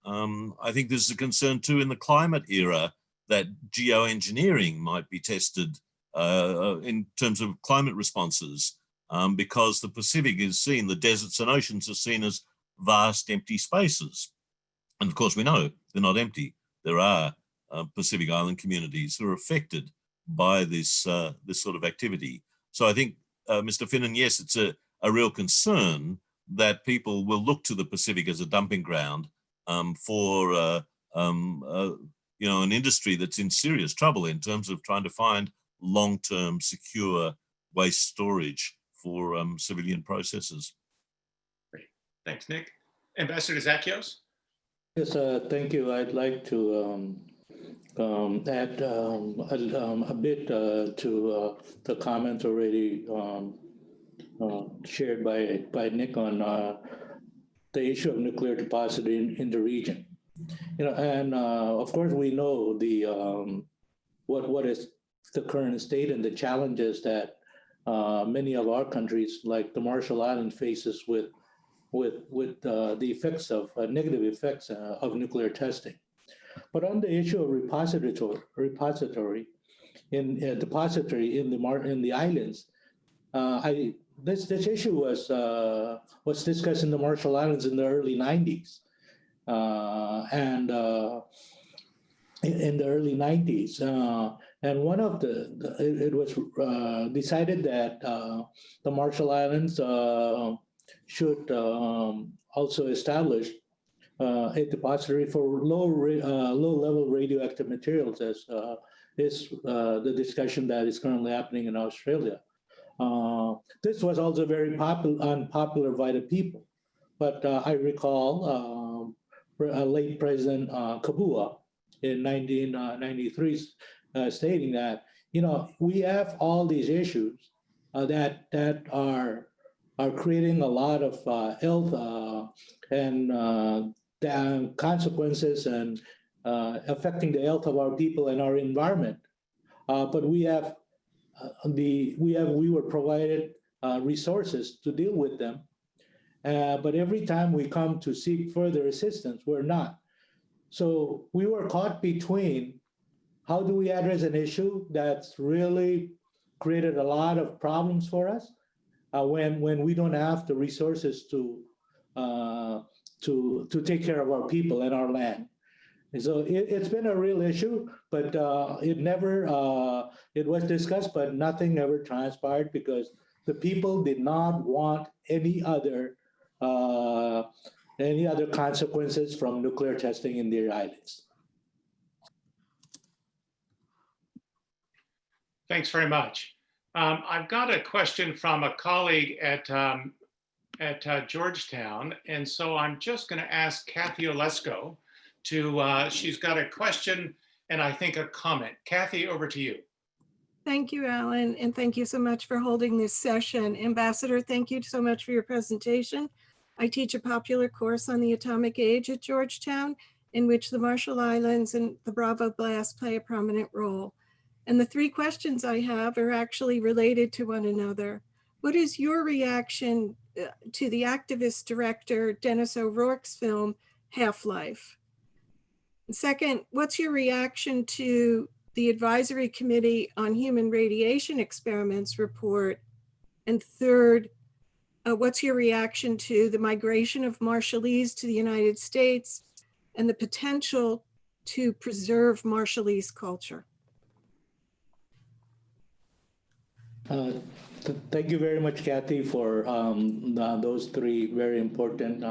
I think there's a concern too in the climate era that geoengineering might be tested in terms of climate responses, because the Pacific is seen, the deserts and oceans are seen as vast empty spaces. And of course we know they're not empty. There are Pacific Island communities who are affected by this, this sort of activity. So I think, Mr. Finnan, yes, it's a real concern that people will look to the Pacific as a dumping ground for you know, an industry that's in serious trouble in terms of trying to find long-term secure waste storage for civilian processes. Great, thanks, Nick. Ambassador Zakios? Yes, thank you. I'd like to add a bit to the comments already shared by Nick on the issue of nuclear depositing in the region. You know, and of course we know the what is the current state and the challenges that many of our countries, like the Marshall Islands, faces with the effects of negative effects of nuclear testing. But on the issue of depository in the islands, this issue was discussed in the Marshall Islands in the early 90s, and one of it was decided that the Marshall Islands should also establish a depository for low-level radioactive materials, as is the discussion that is currently happening in Australia. This was also very unpopular by the people, but I recall late President Kabua in 1993 stating that, you know, we have all these issues that are creating a lot of health and consequences and affecting the health of our people and our environment. But we were provided resources to deal with them. But every time we come to seek further assistance, we're not. So we were caught between how do we address an issue that's really created a lot of problems for us when we don't have the resources to take care of our people and our land. And so it's been a real issue, but it was discussed, but nothing ever transpired because the people did not want any other consequences from nuclear testing in their islands. Thanks very much. I've got a question from a colleague at Georgetown, and so I'm just going to ask Kathy Olesko to, she's got a question and I think a comment. Kathy, over to you. Thank you, Alan, and thank you so much for holding this session. Ambassador, thank you so much for your presentation. I teach a popular course on the atomic age at Georgetown, in which the Marshall Islands and the Bravo Blast play a prominent role. And the three questions I have are actually related to one another. What is your reaction to the activist director Dennis O'Rourke's film, Half-Life? Second, what's your reaction to the Advisory Committee on Human Radiation Experiments report? And third, what's your reaction to the migration of Marshallese to the United States and the potential to preserve Marshallese culture? Thank you very much, Kathy, for those three very important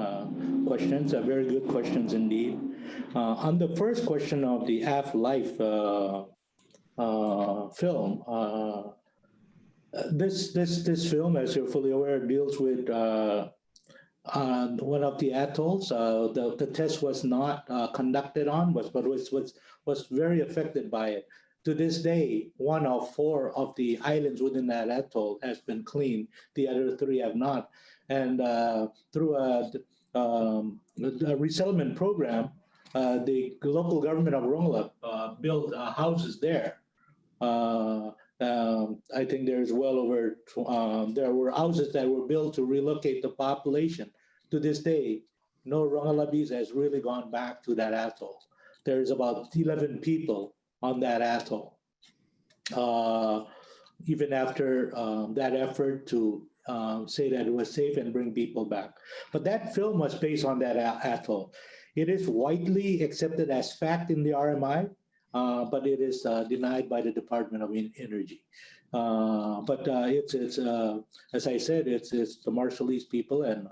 questions, very good questions indeed. On the first question of the Half-Life film, this film, as you're fully aware, deals with one of the atolls. The test was not conducted on, but was very affected by it. To this day, one of 4 of the islands within that atoll has been cleaned. The other 3 have not. And through a resettlement program, the local government of Rongelap built houses there. I think there's well over, there were houses that were built to relocate the population. To this day, no Rongelapese has really gone back to that atoll. There's about 11 people on that atoll, even after that effort to say that it was safe and bring people back. But that film was based on that atoll. It is widely accepted as fact in the RMI, but it is denied by the Department of Energy. But it's as I said, it's the Marshallese people, and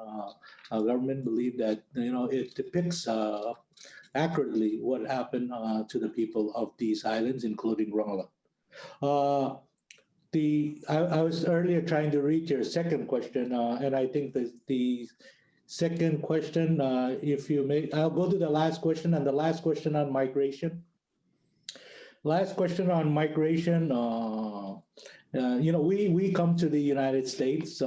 our government believe that it depicts accurately what happened to the people of these islands, including Rongelap. I was earlier trying to read your second question, and I think that the second question, if you may, I'll go to the last question, and the last question on migration. Last question on migration. We come to the United States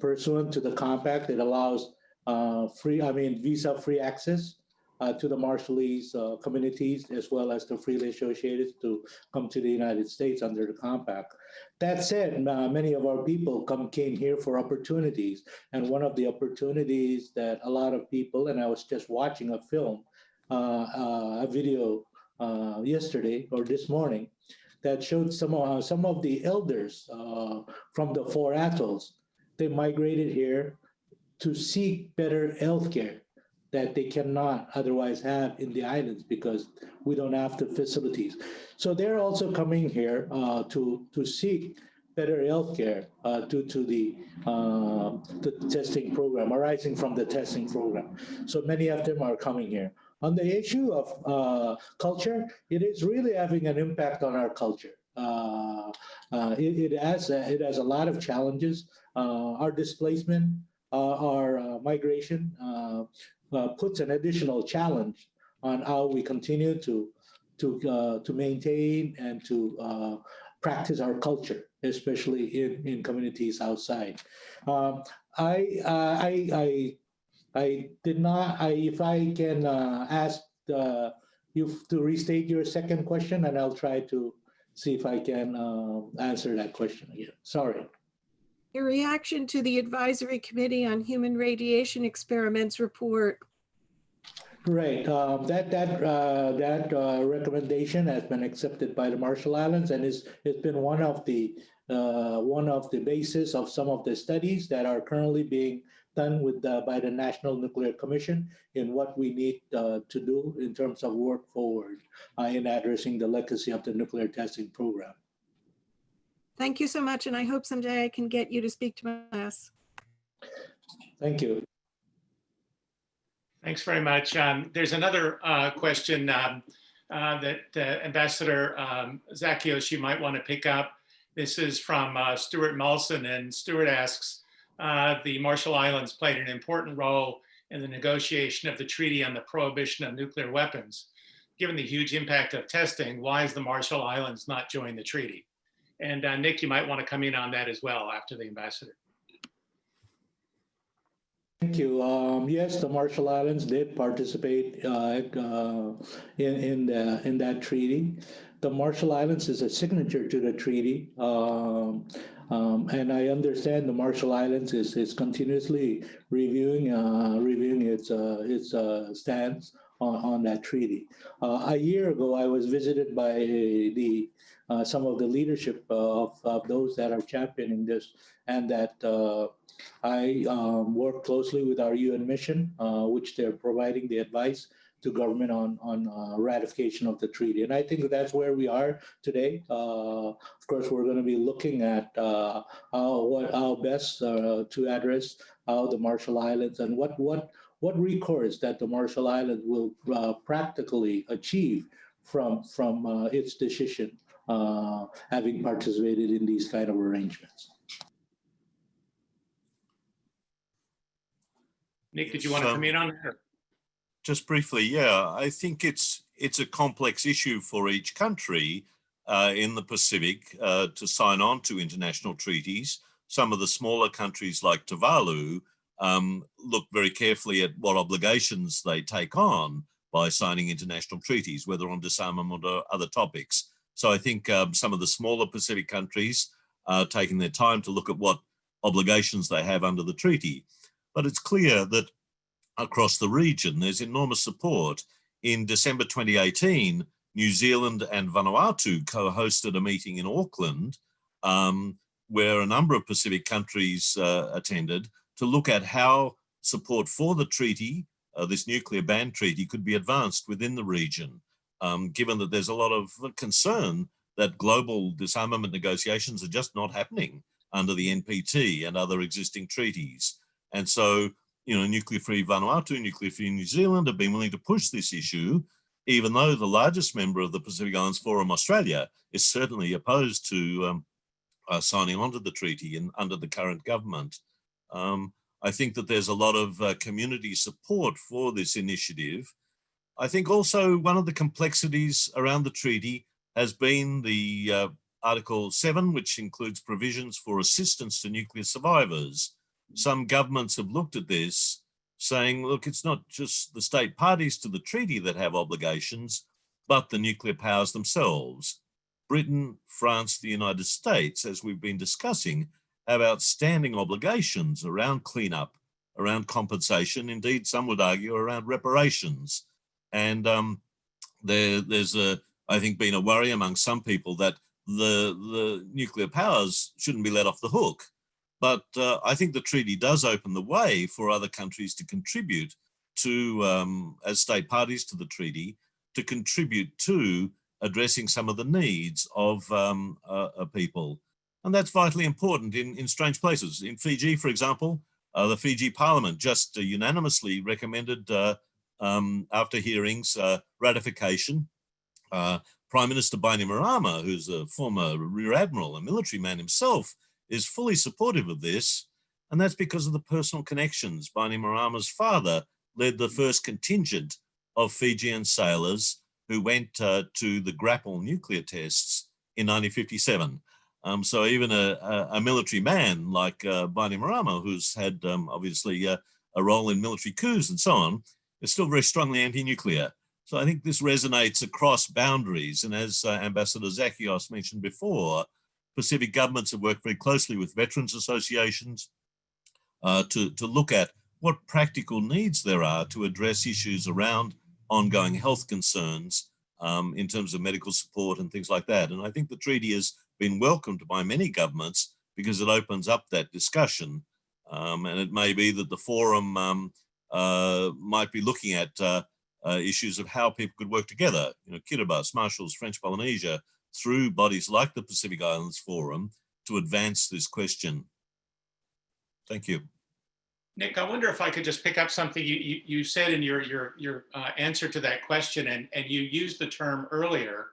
pursuant to the compact. It allows visa-free access to the Marshallese communities, as well as the freely associated, to come to the United States under the compact. That said, many of our people came here for opportunities, and one of the opportunities that a lot of people, and I was just watching a film, a video yesterday or this morning, that showed some of the elders from the 4 atolls. They migrated here to seek better health care that they cannot otherwise have in the islands because we don't have the facilities. So they're also coming here to seek better health care due to the testing program, arising from the testing program. So many of them are coming here. On the issue of culture, it is really having an impact on our culture. It has a lot of challenges. Our displacement, our migration puts an additional challenge on how we continue to maintain and to practice our culture, especially in communities outside. If I can ask you to restate your second question, and I'll try to see if I can answer that question again. Sorry. Your reaction to the Advisory Committee on Human Radiation Experiments report. Right. That recommendation has been accepted by the Marshall Islands, and it's been one of the basis of some of the studies that are currently being done by the National Nuclear Commission in what we need to do in terms of work forward in addressing the legacy of the nuclear testing program. Thank you so much, and I hope someday I can get you to speak to my class. Thank you. Thanks very much. There's another question that Ambassador Zakios, you might want to pick up. This is from Stuart Molson, and Stuart asks, the Marshall Islands played an important role in the negotiation of the Treaty on the Prohibition of Nuclear Weapons. Given the huge impact of testing, why is the Marshall Islands not joined the treaty? And Nick, you might want to come in on that as well after the ambassador. Thank you. Yes, the Marshall Islands did participate in that treaty. The Marshall Islands is a signature to the treaty, and I understand the Marshall Islands is continuously reviewing its stance on that treaty. A year ago, I was visited by some of the leadership of those that are championing this, and that I work closely with our UN mission, which they're providing the advice to government on ratification of the treaty. And I think that's where we are today. Of course, we're going to be looking at how best to address how the Marshall Islands and what recourse that the Marshall Islands will practically achieve from its decision, having participated in these kind of arrangements. Nick, did you want to come in on that? Just briefly, yeah, I think it's a complex issue for each country in the Pacific to sign on to international treaties. Some of the smaller countries like Tuvalu look very carefully at what obligations they take on by signing international treaties, whether on disarmament or other topics. So I think some of the smaller Pacific countries are taking their time to look at what obligations they have under the treaty. But it's clear that across the region, there's enormous support. In December 2018, New Zealand and Vanuatu co-hosted a meeting in Auckland where a number of Pacific countries attended to look at how support for the treaty, this nuclear ban treaty, could be advanced within the region, given that there's a lot of concern that global disarmament negotiations are just not happening under the NPT and other existing treaties. And so, you know, nuclear-free Vanuatu, nuclear-free New Zealand have been willing to push this issue, even though the largest member of the Pacific Islands Forum, Australia, is certainly opposed to signing on to the treaty and under the current government. I think that there's a lot of community support for this initiative. I think also one of the complexities around the treaty has been the Article 7, which includes provisions for assistance to nuclear survivors. Some governments have looked at this saying, look, it's not just the state parties to the treaty that have obligations, but the nuclear powers themselves. Britain, France, the United States, as we've been discussing, have outstanding obligations around cleanup, around compensation, indeed, some would argue around reparations. And there's, I think, been a worry among some people that the nuclear powers shouldn't be let off the hook. But I think the treaty does open the way for other countries to contribute to, as state parties to the treaty, to contribute to addressing some of the needs of people. And that's vitally important in strange places. In Fiji, for example, the Fiji Parliament just unanimously recommended, after hearings, ratification. Prime Minister Bainimarama, who's a former Rear Admiral, a military man himself, is fully supportive of this, and that's because of the personal connections. Bainimarama's father led the first contingent of Fijian sailors who went to the Grapple nuclear tests in 1957. So even a military man like Bainimarama, who's had obviously a role in military coups and so on, is still very strongly anti-nuclear. So I think this resonates across boundaries. And as Ambassador Zakios mentioned before, Pacific governments have worked very closely with veterans associations to look at what practical needs there are to address issues around ongoing health concerns in terms of medical support and things like that. And I think the treaty has been welcomed by many governments because it opens up that discussion. And it may be that the forum might be looking at issues of how people could work together, you know, Kiribati, Marshalls, French Polynesia, through bodies like the Pacific Islands Forum to advance this question. Thank you. Nick, I wonder if I could just pick up something you said in your answer to that question, and you used the term earlier,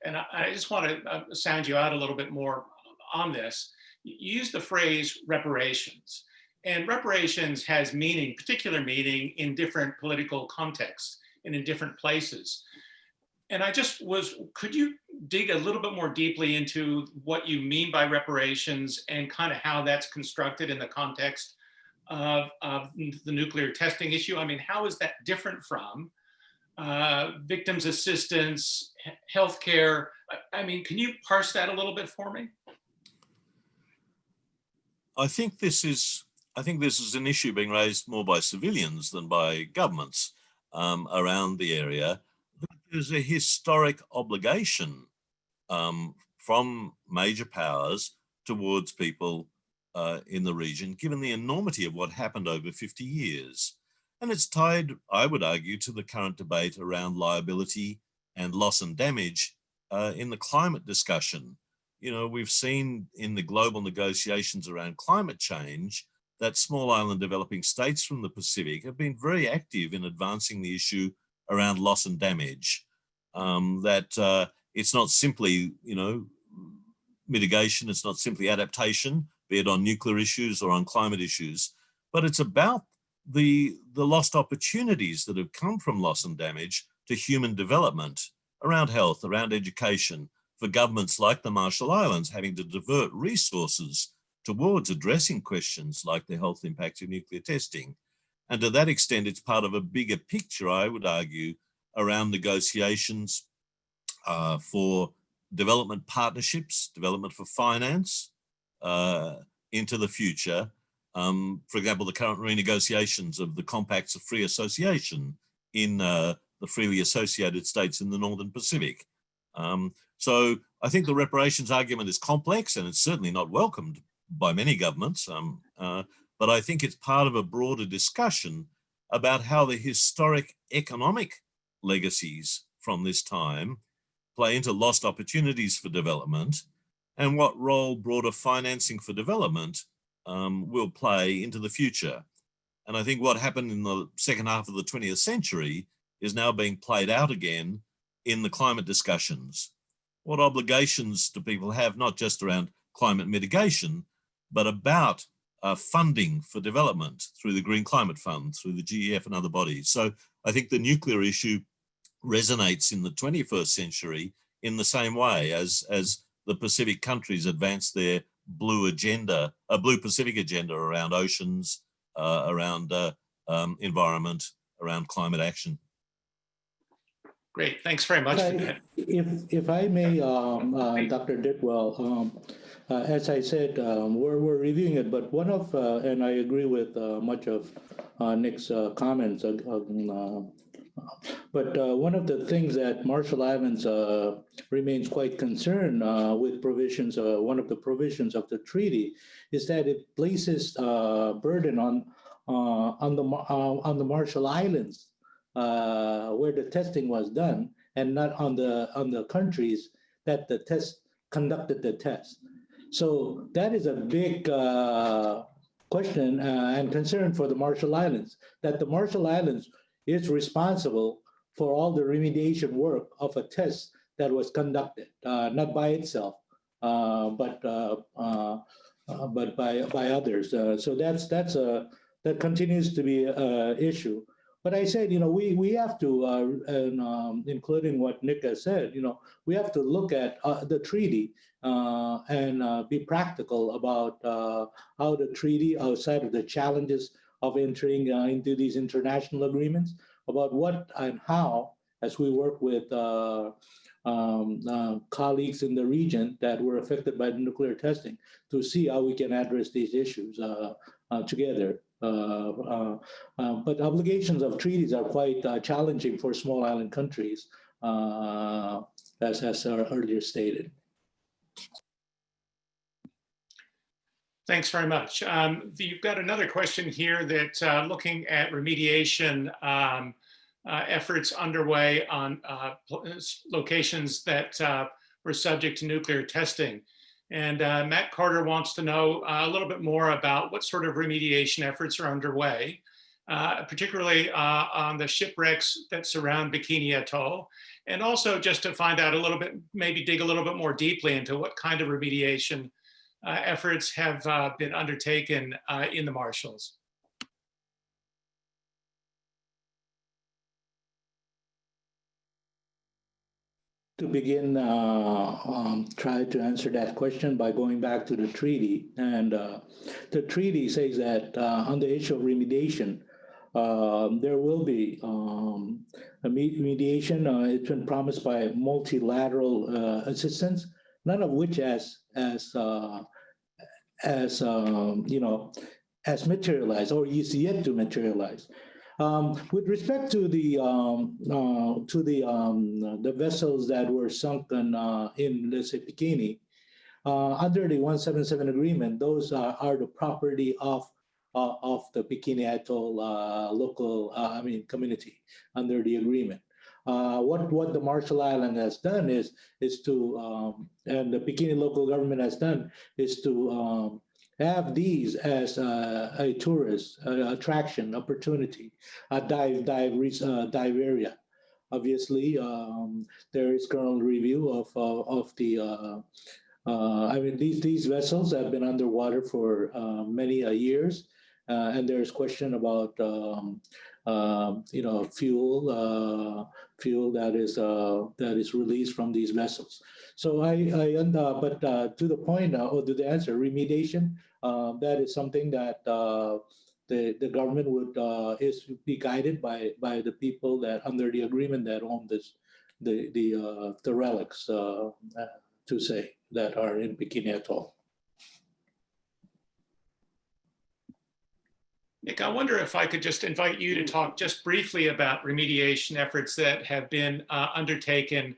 and I just want to sound you out a little bit more on this. You used the phrase reparations, and reparations has meaning, particular meaning in different political contexts and in different places. And could you dig a little bit more deeply into what you mean by reparations and kind of how that's constructed in the context of the nuclear testing issue? I mean, how is that different from victims assistance, healthcare? I mean, can you parse that a little bit for me? I think this is an issue being raised more by civilians than by governments around the area. There's a historic obligation from major powers towards people in the region, given the enormity of what happened over 50 years. And it's tied, I would argue, to the current debate around liability and loss and damage in the climate discussion. You know, we've seen in the global negotiations around climate change that small island developing states from the Pacific have been very active in advancing the issue around loss and damage. It's not simply, you know, mitigation, it's not simply adaptation, be it on nuclear issues or on climate issues, but it's about the lost opportunities that have come from loss and damage to human development around health, around education, for governments like the Marshall Islands having to divert resources towards addressing questions like the health impact of nuclear testing. And to that extent, it's part of a bigger picture, I would argue, around negotiations for development partnerships, development for finance into the future. For example, the current renegotiations of the compacts of free association in the freely associated states in the Northern Pacific. So I think the reparations argument is complex and it's certainly not welcomed by many governments, but I think it's part of a broader discussion about how the historic economic legacies from this time play into lost opportunities for development and what role broader financing for development will play into the future. And I think what happened in the second half of the 20th century is now being played out again in the climate discussions. What obligations do people have, not just around climate mitigation, but about funding for development through the Green Climate Fund, through the GEF and other bodies. So I think the nuclear issue resonates in the 21st century in the same way as the Pacific countries advance their blue Pacific agenda around oceans, around environment, around climate action. Great, thanks very much for that. If I may, Dr. Ditwell, as I said, we're reviewing it, but one of, and I agree with much of Nick's comments, but one of the things that Marshall Islands remains quite concerned with provisions, one of the provisions of the treaty is that it places burden on the Marshall Islands where the testing was done, and not on the countries that conducted the test. So that is a big question and concern for the Marshall Islands, that the Marshall Islands is responsible for all the remediation work of a test that was conducted, not by itself, but by others. So that continues to be an issue. But I said, we have to, including what Nick has said, we have to look at the treaty and be practical about how the treaty, outside of the challenges of entering into these international agreements, about what and how, as we work with colleagues in the region that were affected by the nuclear testing, to see how we can address these issues together. But obligations of treaties are quite challenging for small island countries, as earlier stated. Thanks very much. You've got another question here that looking at remediation efforts underway on locations that were subject to nuclear testing. And Matt Carter wants to know a little bit more about what sort of remediation efforts are underway, particularly on the shipwrecks that surround Bikini Atoll, and also just to find out a little bit, maybe dig a little bit more deeply into what kind of remediation efforts have been undertaken in the Marshalls. To begin, try to answer that question by going back to the treaty. And the treaty says that on the issue of remediation, there will be a mediation. It's been promised by multilateral assistance, none of which has materialized or is yet to materialize. With respect to the vessels that were sunken in, let's say, Bikini, under the 177 agreement, those are the property of the Bikini Atoll local, community under the agreement. What the Marshall Island has done is to, and the Bikini local government has done, is to have these as a tourist attraction opportunity, a dive area. Obviously, there is current review of the. These vessels have been underwater for many years, and there's question about fuel that is released from these vessels. So but to the point, or to the answer, remediation, that is something that the government would be guided by the people that under the agreement that own the relics, to say, that are in Bikini Atoll. Nick, I wonder if I could just invite you to talk just briefly about remediation efforts that have been undertaken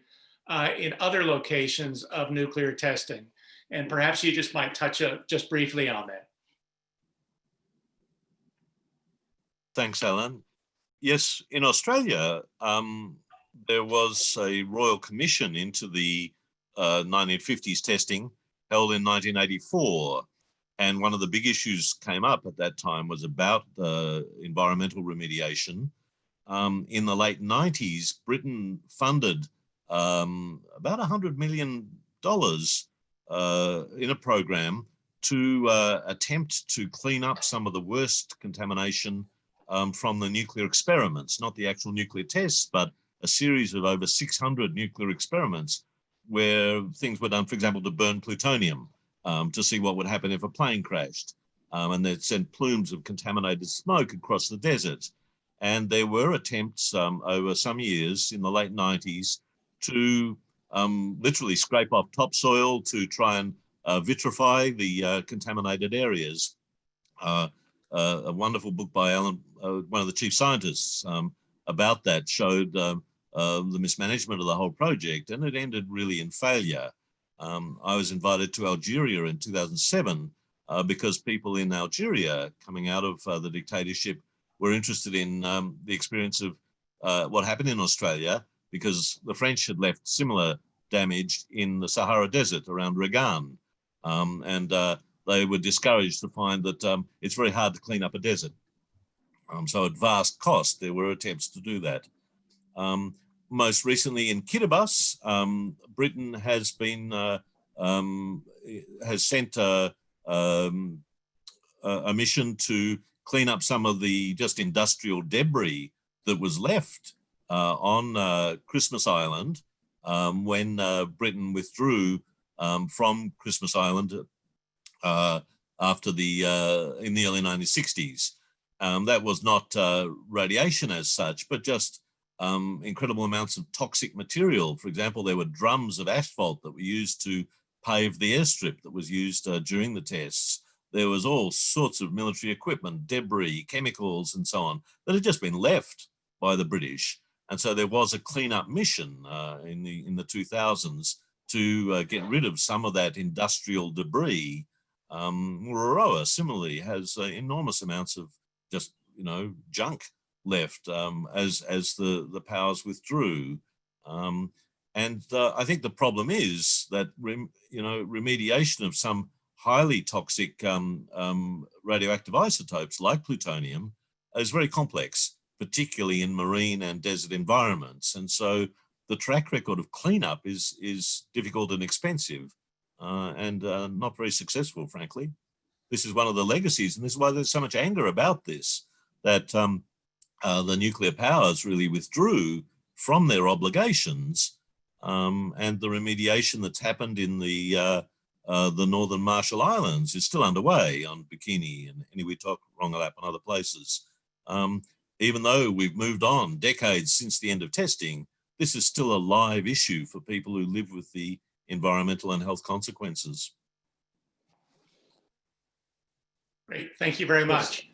in other locations of nuclear testing. And perhaps you just might touch just briefly on that. Thanks, Alan. Yes, in Australia, there was a royal commission into the 1950s testing held in 1984. And one of the big issues came up at that time was about environmental remediation. In the late 90s, Britain funded about $100 million in a program to attempt to clean up some of the worst contamination from the nuclear experiments, not the actual nuclear tests, but a series of over 600 nuclear experiments where things were done, for example, to burn plutonium to see what would happen if a plane crashed. And they'd sent plumes of contaminated smoke across the desert. And there were attempts over some years in the late 90s to literally scrape off topsoil to try and vitrify the contaminated areas. A wonderful book by Alan, one of the chief scientists, about that showed the mismanagement of the whole project, and it ended really in failure. I was invited to Algeria in 2007 because people in Algeria coming out of the dictatorship were interested in the experience of what happened in Australia, because the French had left similar damage in the Sahara Desert around Regan. And they were discouraged to find that it's very hard to clean up a desert. So at vast cost, there were attempts to do that. Most recently in Kiribati, Britain has been has sent a mission to clean up some of the just industrial debris that was left on Christmas Island when Britain withdrew from Christmas Island after in the early 1960s. That was not radiation as such, but just incredible amounts of toxic material. For example, there were drums of asphalt that were used to pave the airstrip that was used during the tests. There was all sorts of military equipment, debris, chemicals, and so on that had just been left by the British. And so there was a cleanup mission in the 2000s to get rid of some of that industrial debris. Mururoa similarly has enormous amounts of just junk left as the powers withdrew. And I think the problem is that remediation of some highly toxic radioactive isotopes like plutonium is very complex, particularly in marine and desert environments. And so the track record of cleanup is difficult and expensive and not very successful, frankly. This is one of the legacies, and this is why there's so much anger about this, that the nuclear powers really withdrew from their obligations, and the remediation that's happened in the Northern Marshall Islands is still underway on Bikini and Eniwetok, Rongelap and other places. Even though we've moved on decades since the end of testing, this is still a live issue for people who live with the environmental and health consequences. Great, thank you very much.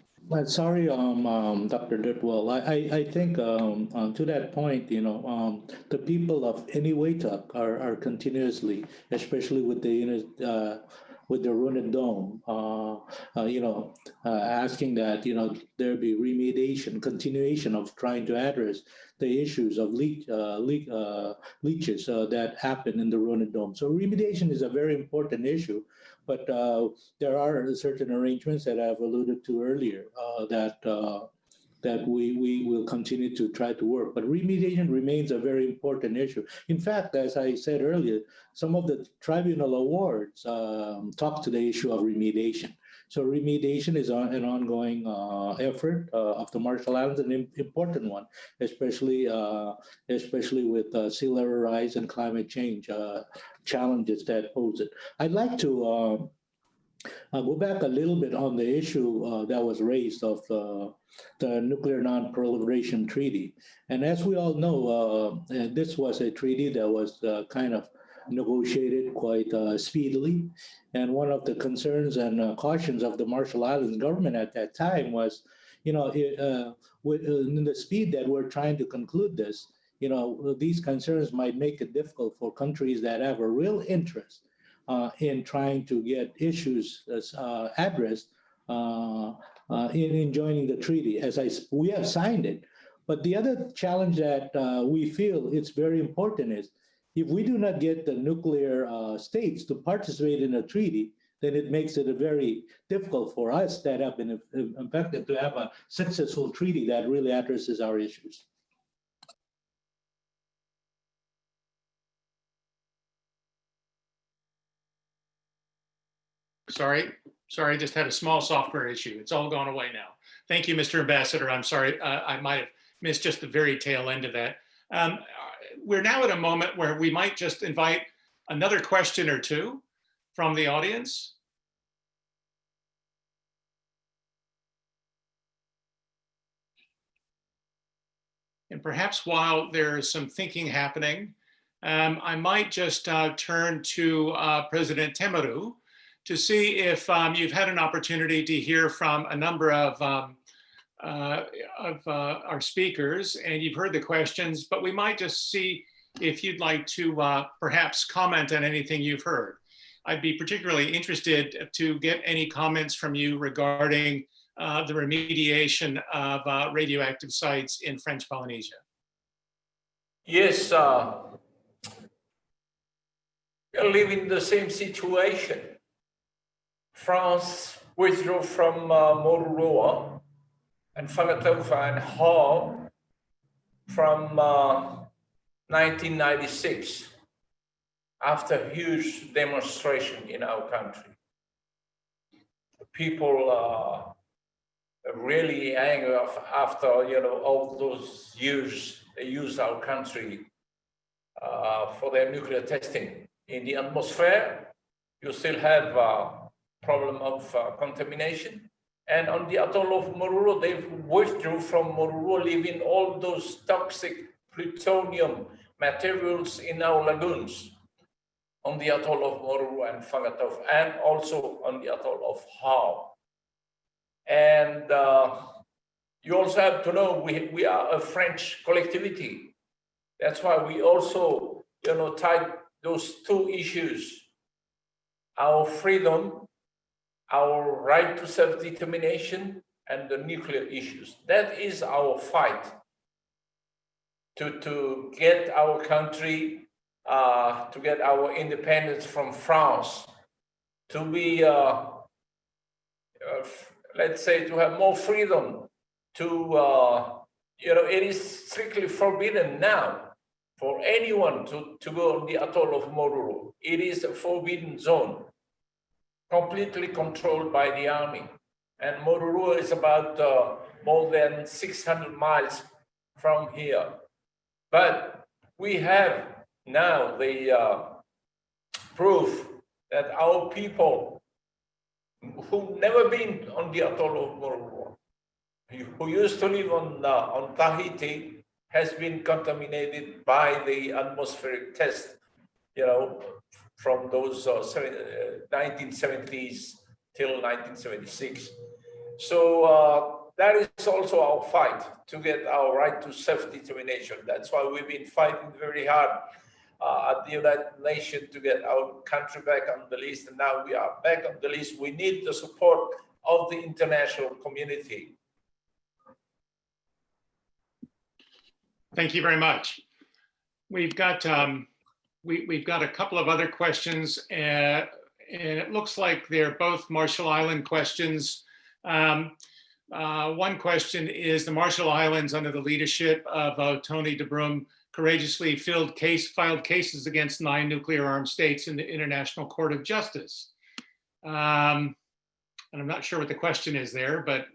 Sorry, Dr. Ditwell. I think to that point, the people of Eniwetok are continuously, especially with the Runed Dome, asking that there be remediation, continuation of trying to address the issues of leaches that happen in the Runed Dome. So remediation is a very important issue. But there are certain arrangements that I've alluded to earlier that we will continue to try to work. But remediation remains a very important issue. In fact, as I said earlier, some of the tribunal awards talk to the issue of remediation. So remediation is an ongoing effort of the Marshall Islands, an important one, especially with sea level rise and climate change challenges that pose it. I'd like to go back a little bit on the issue that was raised of the Nuclear Non-Proliferation Treaty. And as we all know, this was a treaty that was kind of negotiated quite speedily. And one of the concerns and cautions of the Marshall Islands government at that time was, in the speed that we're trying to conclude this, these concerns might make it difficult for countries that have a real interest in trying to get issues addressed in joining the treaty. We have signed it, but the other challenge that we feel it's very important is if we do not get the nuclear states to participate in a treaty, then it makes it very difficult for us that have been affected to have a successful treaty that really addresses our issues. Sorry, just had a small software issue. It's all gone away now. Thank you, Mr. Ambassador. I'm sorry, I might have missed just the very tail end of that. We're now at a moment where we might just invite another question or two from the audience. And perhaps while there is some thinking happening, I might just turn to President Temaru to see if you've had an opportunity to hear from a number of our speakers, and you've heard the questions, but we might just see if you'd like to perhaps comment on anything you've heard. I'd be particularly interested to get any comments from you regarding the remediation of radioactive sites in French Polynesia. Yes, we live in the same situation. France withdrew from Moruroa and Fangatofa and Hall from 1996 after huge demonstration in our country. People are really angry after all those years they used our country for their nuclear testing. In the atmosphere, you still have problem of contamination. And on the atoll of Moruroa, they withdrew from Moruroa, leaving all those toxic plutonium materials in our lagoons on the atoll of Moruroa and Fangatofa, and also on the atoll of Hao. And you also have to know we are a French collectivity. That's why we also tied those two issues, our freedom, our right to self-determination, and the nuclear issues. That is our fight to get our country to get our independence from France, to be, let's say, to have more freedom, to, it is strictly forbidden now for anyone to go on the atoll of Mororo. It is a forbidden zone, completely controlled by the army. And Mororo is about more than 600 miles from here. But we have now the proof that our people who never been on the atoll of Mororo, who used to live on Tahiti, has been contaminated by the atmospheric test, from those 1970s till 1976. So that is also our fight to get our right to self-determination. That's why we've been fighting very hard at the United Nations to get our country back on the list. And now we are back on the list. We need the support of the international community. Thank you very much. We've got we've got a couple of other questions, and it looks like they're both Marshall Island questions. One question is, the Marshall Islands, under the leadership of Tony DeBrum, courageously filed cases against 9 nuclear-armed states in the International Court of Justice. And I'm not sure what the question is there, but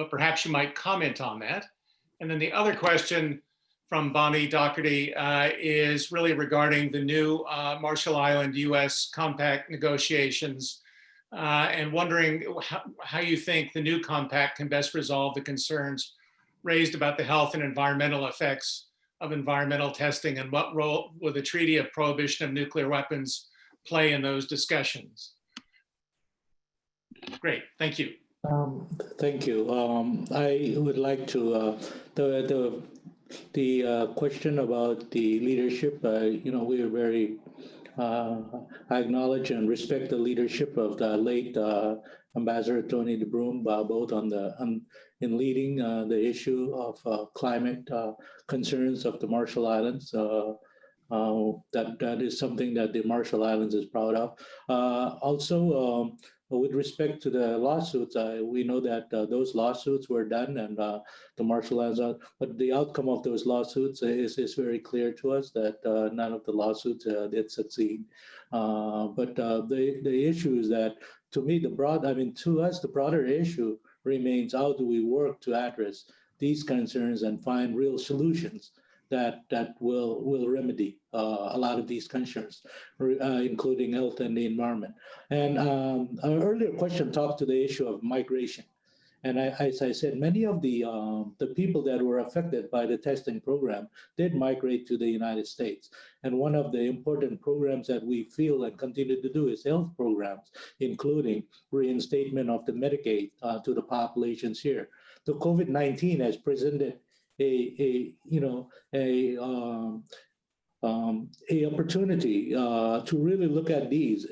perhaps you might comment on that. And then the other question from Bonnie Doherty is really regarding the new Marshall Island US compact negotiations, and wondering how you think the new compact can best resolve the concerns raised about the health and environmental effects of environmental testing, and what role will the Treaty of Prohibition of Nuclear Weapons play in those discussions? Great, thank you. Thank you. I would like to, the question about the leadership, we are very, I acknowledge and respect the leadership of the late Ambassador Tony DeBrum, both in leading the issue of climate concerns of the Marshall Islands. That is something that the Marshall Islands is proud of. Also, with respect to the lawsuits, we know that those lawsuits were done, and the Marshall Islands, but the outcome of those lawsuits is very clear to us that none of the lawsuits did succeed. But the issue is that, to me, to us, the broader issue remains, how do we work to address these concerns and find real solutions that will remedy a lot of these concerns, including health and the environment. And an earlier question talked to the issue of migration. And as I said, many of the people that were affected by the testing program did migrate to the United States. And one of the important programs that we feel and continue to do is health programs, including reinstatement of the Medicaid to the populations here. The COVID-19 has presented a opportunity to really look at these,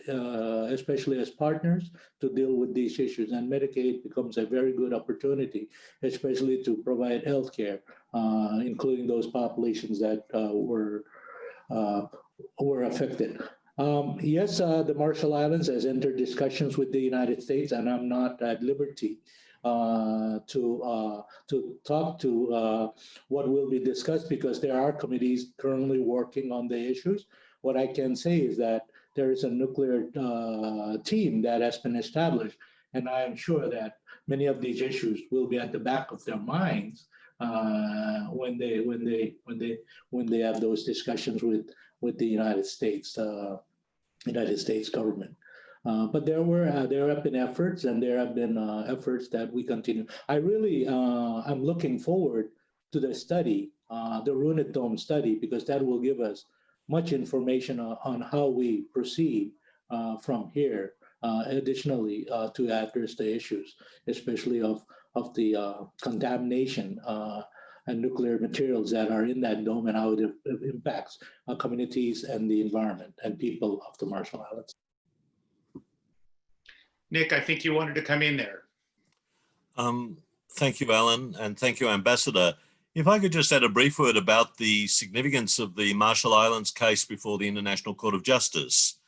especially as partners, to deal with these issues. And Medicaid becomes a very good opportunity, especially to provide healthcare, including those populations that were affected. Yes, the Marshall Islands has entered discussions with the United States, and I'm not at liberty to talk to what will be discussed, because there are committees currently working on the issues. What I can say is that there is a nuclear team that has been established, and I am sure that many of these issues will be at the back of their minds when they have those discussions with the United States government. But there have been efforts, and there have been efforts that we continue. I'm looking forward to the study, the Runit Dome study, because that will give us much information on how we proceed from here. Additionally, to address the issues, especially of the contamination and nuclear materials that are in that dome, and how it impacts communities and the environment and people of the Marshall Islands. Nick, I think you wanted to come in there. Thank you, Alan, and thank you, Ambassador. If I could just add a brief word about the significance of the Marshall Islands case before the International Court of Justice.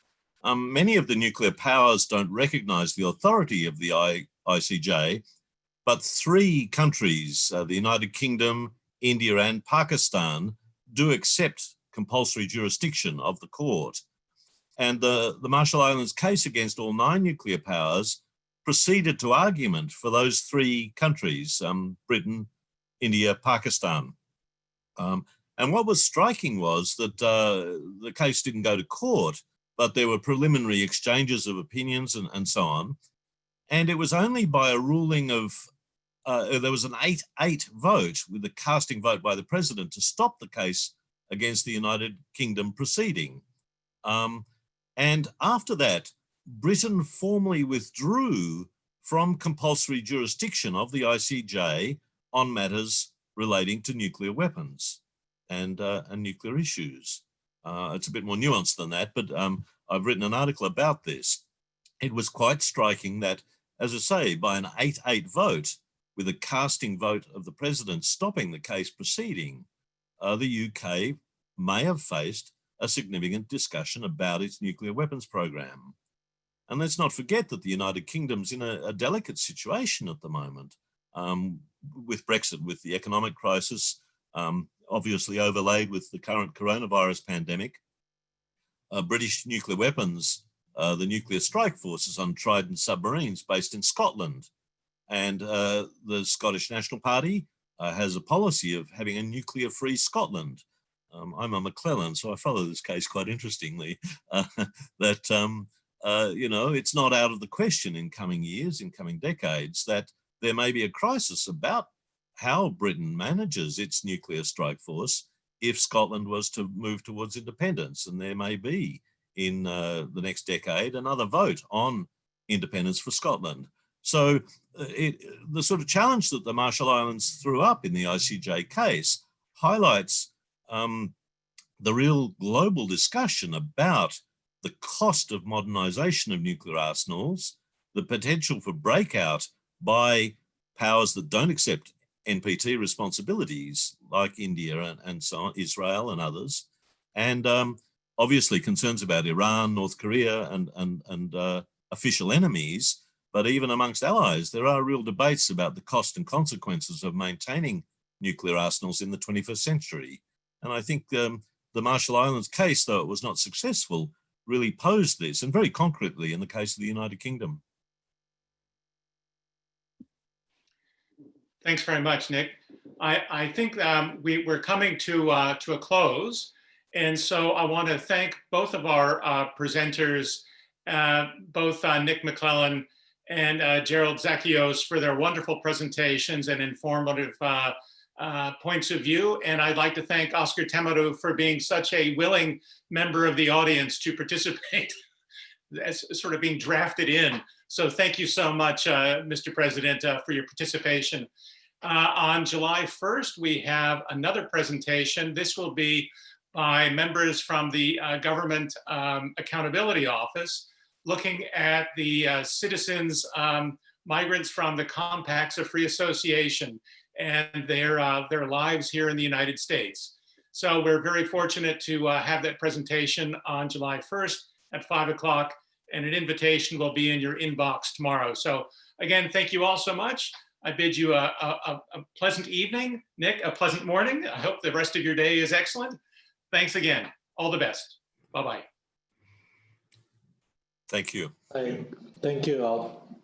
Many of the nuclear powers don't recognise the authority of the ICJ, but 3 countries, the United Kingdom, India and Pakistan, do accept compulsory jurisdiction of the court. And the Marshall Islands case against all 9 nuclear powers proceeded to argument for those 3 countries, Britain, India, Pakistan. And what was striking was that the case didn't go to court, but there were preliminary exchanges of opinions and so on. And it was only by a ruling of, there was an 8-8 vote with a casting vote by the president to stop the case against the United Kingdom proceeding. And after that, Britain formally withdrew from compulsory jurisdiction of the ICJ on matters relating to nuclear weapons and nuclear issues. It's a bit more nuanced than that, but I've written an article about this. It was quite striking that, as I say, by an 8-8 vote, with a casting vote of the president stopping the case proceeding, the UK may have faced a significant discussion about its nuclear weapons program. And let's not forget that the United Kingdom's in a delicate situation at the moment, with Brexit, with the economic crisis, obviously overlaid with the current coronavirus pandemic. British nuclear weapons, the nuclear strike force is on Trident submarines based in Scotland. And the Scottish National Party has a policy of having a nuclear-free Scotland. I'm a McClellan, so I follow this case quite interestingly, that, you know, it's not out of the question in coming years, in coming decades, that there may be a crisis about how Britain manages its nuclear strike force if Scotland was to move towards independence. And there may be, in the next decade, another vote on independence for Scotland. So the sort of challenge that the Marshall Islands threw up in the ICJ case highlights the real global discussion about the cost of modernization of nuclear arsenals, the potential for breakout by powers that don't accept NPT responsibilities, like India and so on, Israel and others, and obviously concerns about Iran, North Korea, and official enemies. But even amongst allies, there are real debates about the cost and consequences of maintaining nuclear arsenals in the 21st century. And I think the Marshall Islands case, though it was not successful, really posed this, and very concretely in the case of the United Kingdom. Thanks very much, Nick. I think we're coming to a close. And so I want to thank both of our presenters, both Nick McClellan and Gerald Zakios, for their wonderful presentations and informative points of view. And I'd like to thank Oscar Temaru for being such a willing member of the audience to participate, as sort of being drafted in. So thank you so much, Mr. President, for your participation. On July 1st, we have another presentation. This will be by members from the Government Accountability Office, looking at the citizens, migrants from the Compacts of Free Association and their lives here in the United States. So we're very fortunate to have that presentation on July 1st at 5 o'clock, and an invitation will be in your inbox tomorrow. So again, thank you all so much. I bid you a pleasant evening. Nick, a pleasant morning. I hope the rest of your day is excellent. Thanks again. All the best. Bye-bye. Thank you. Thank you all.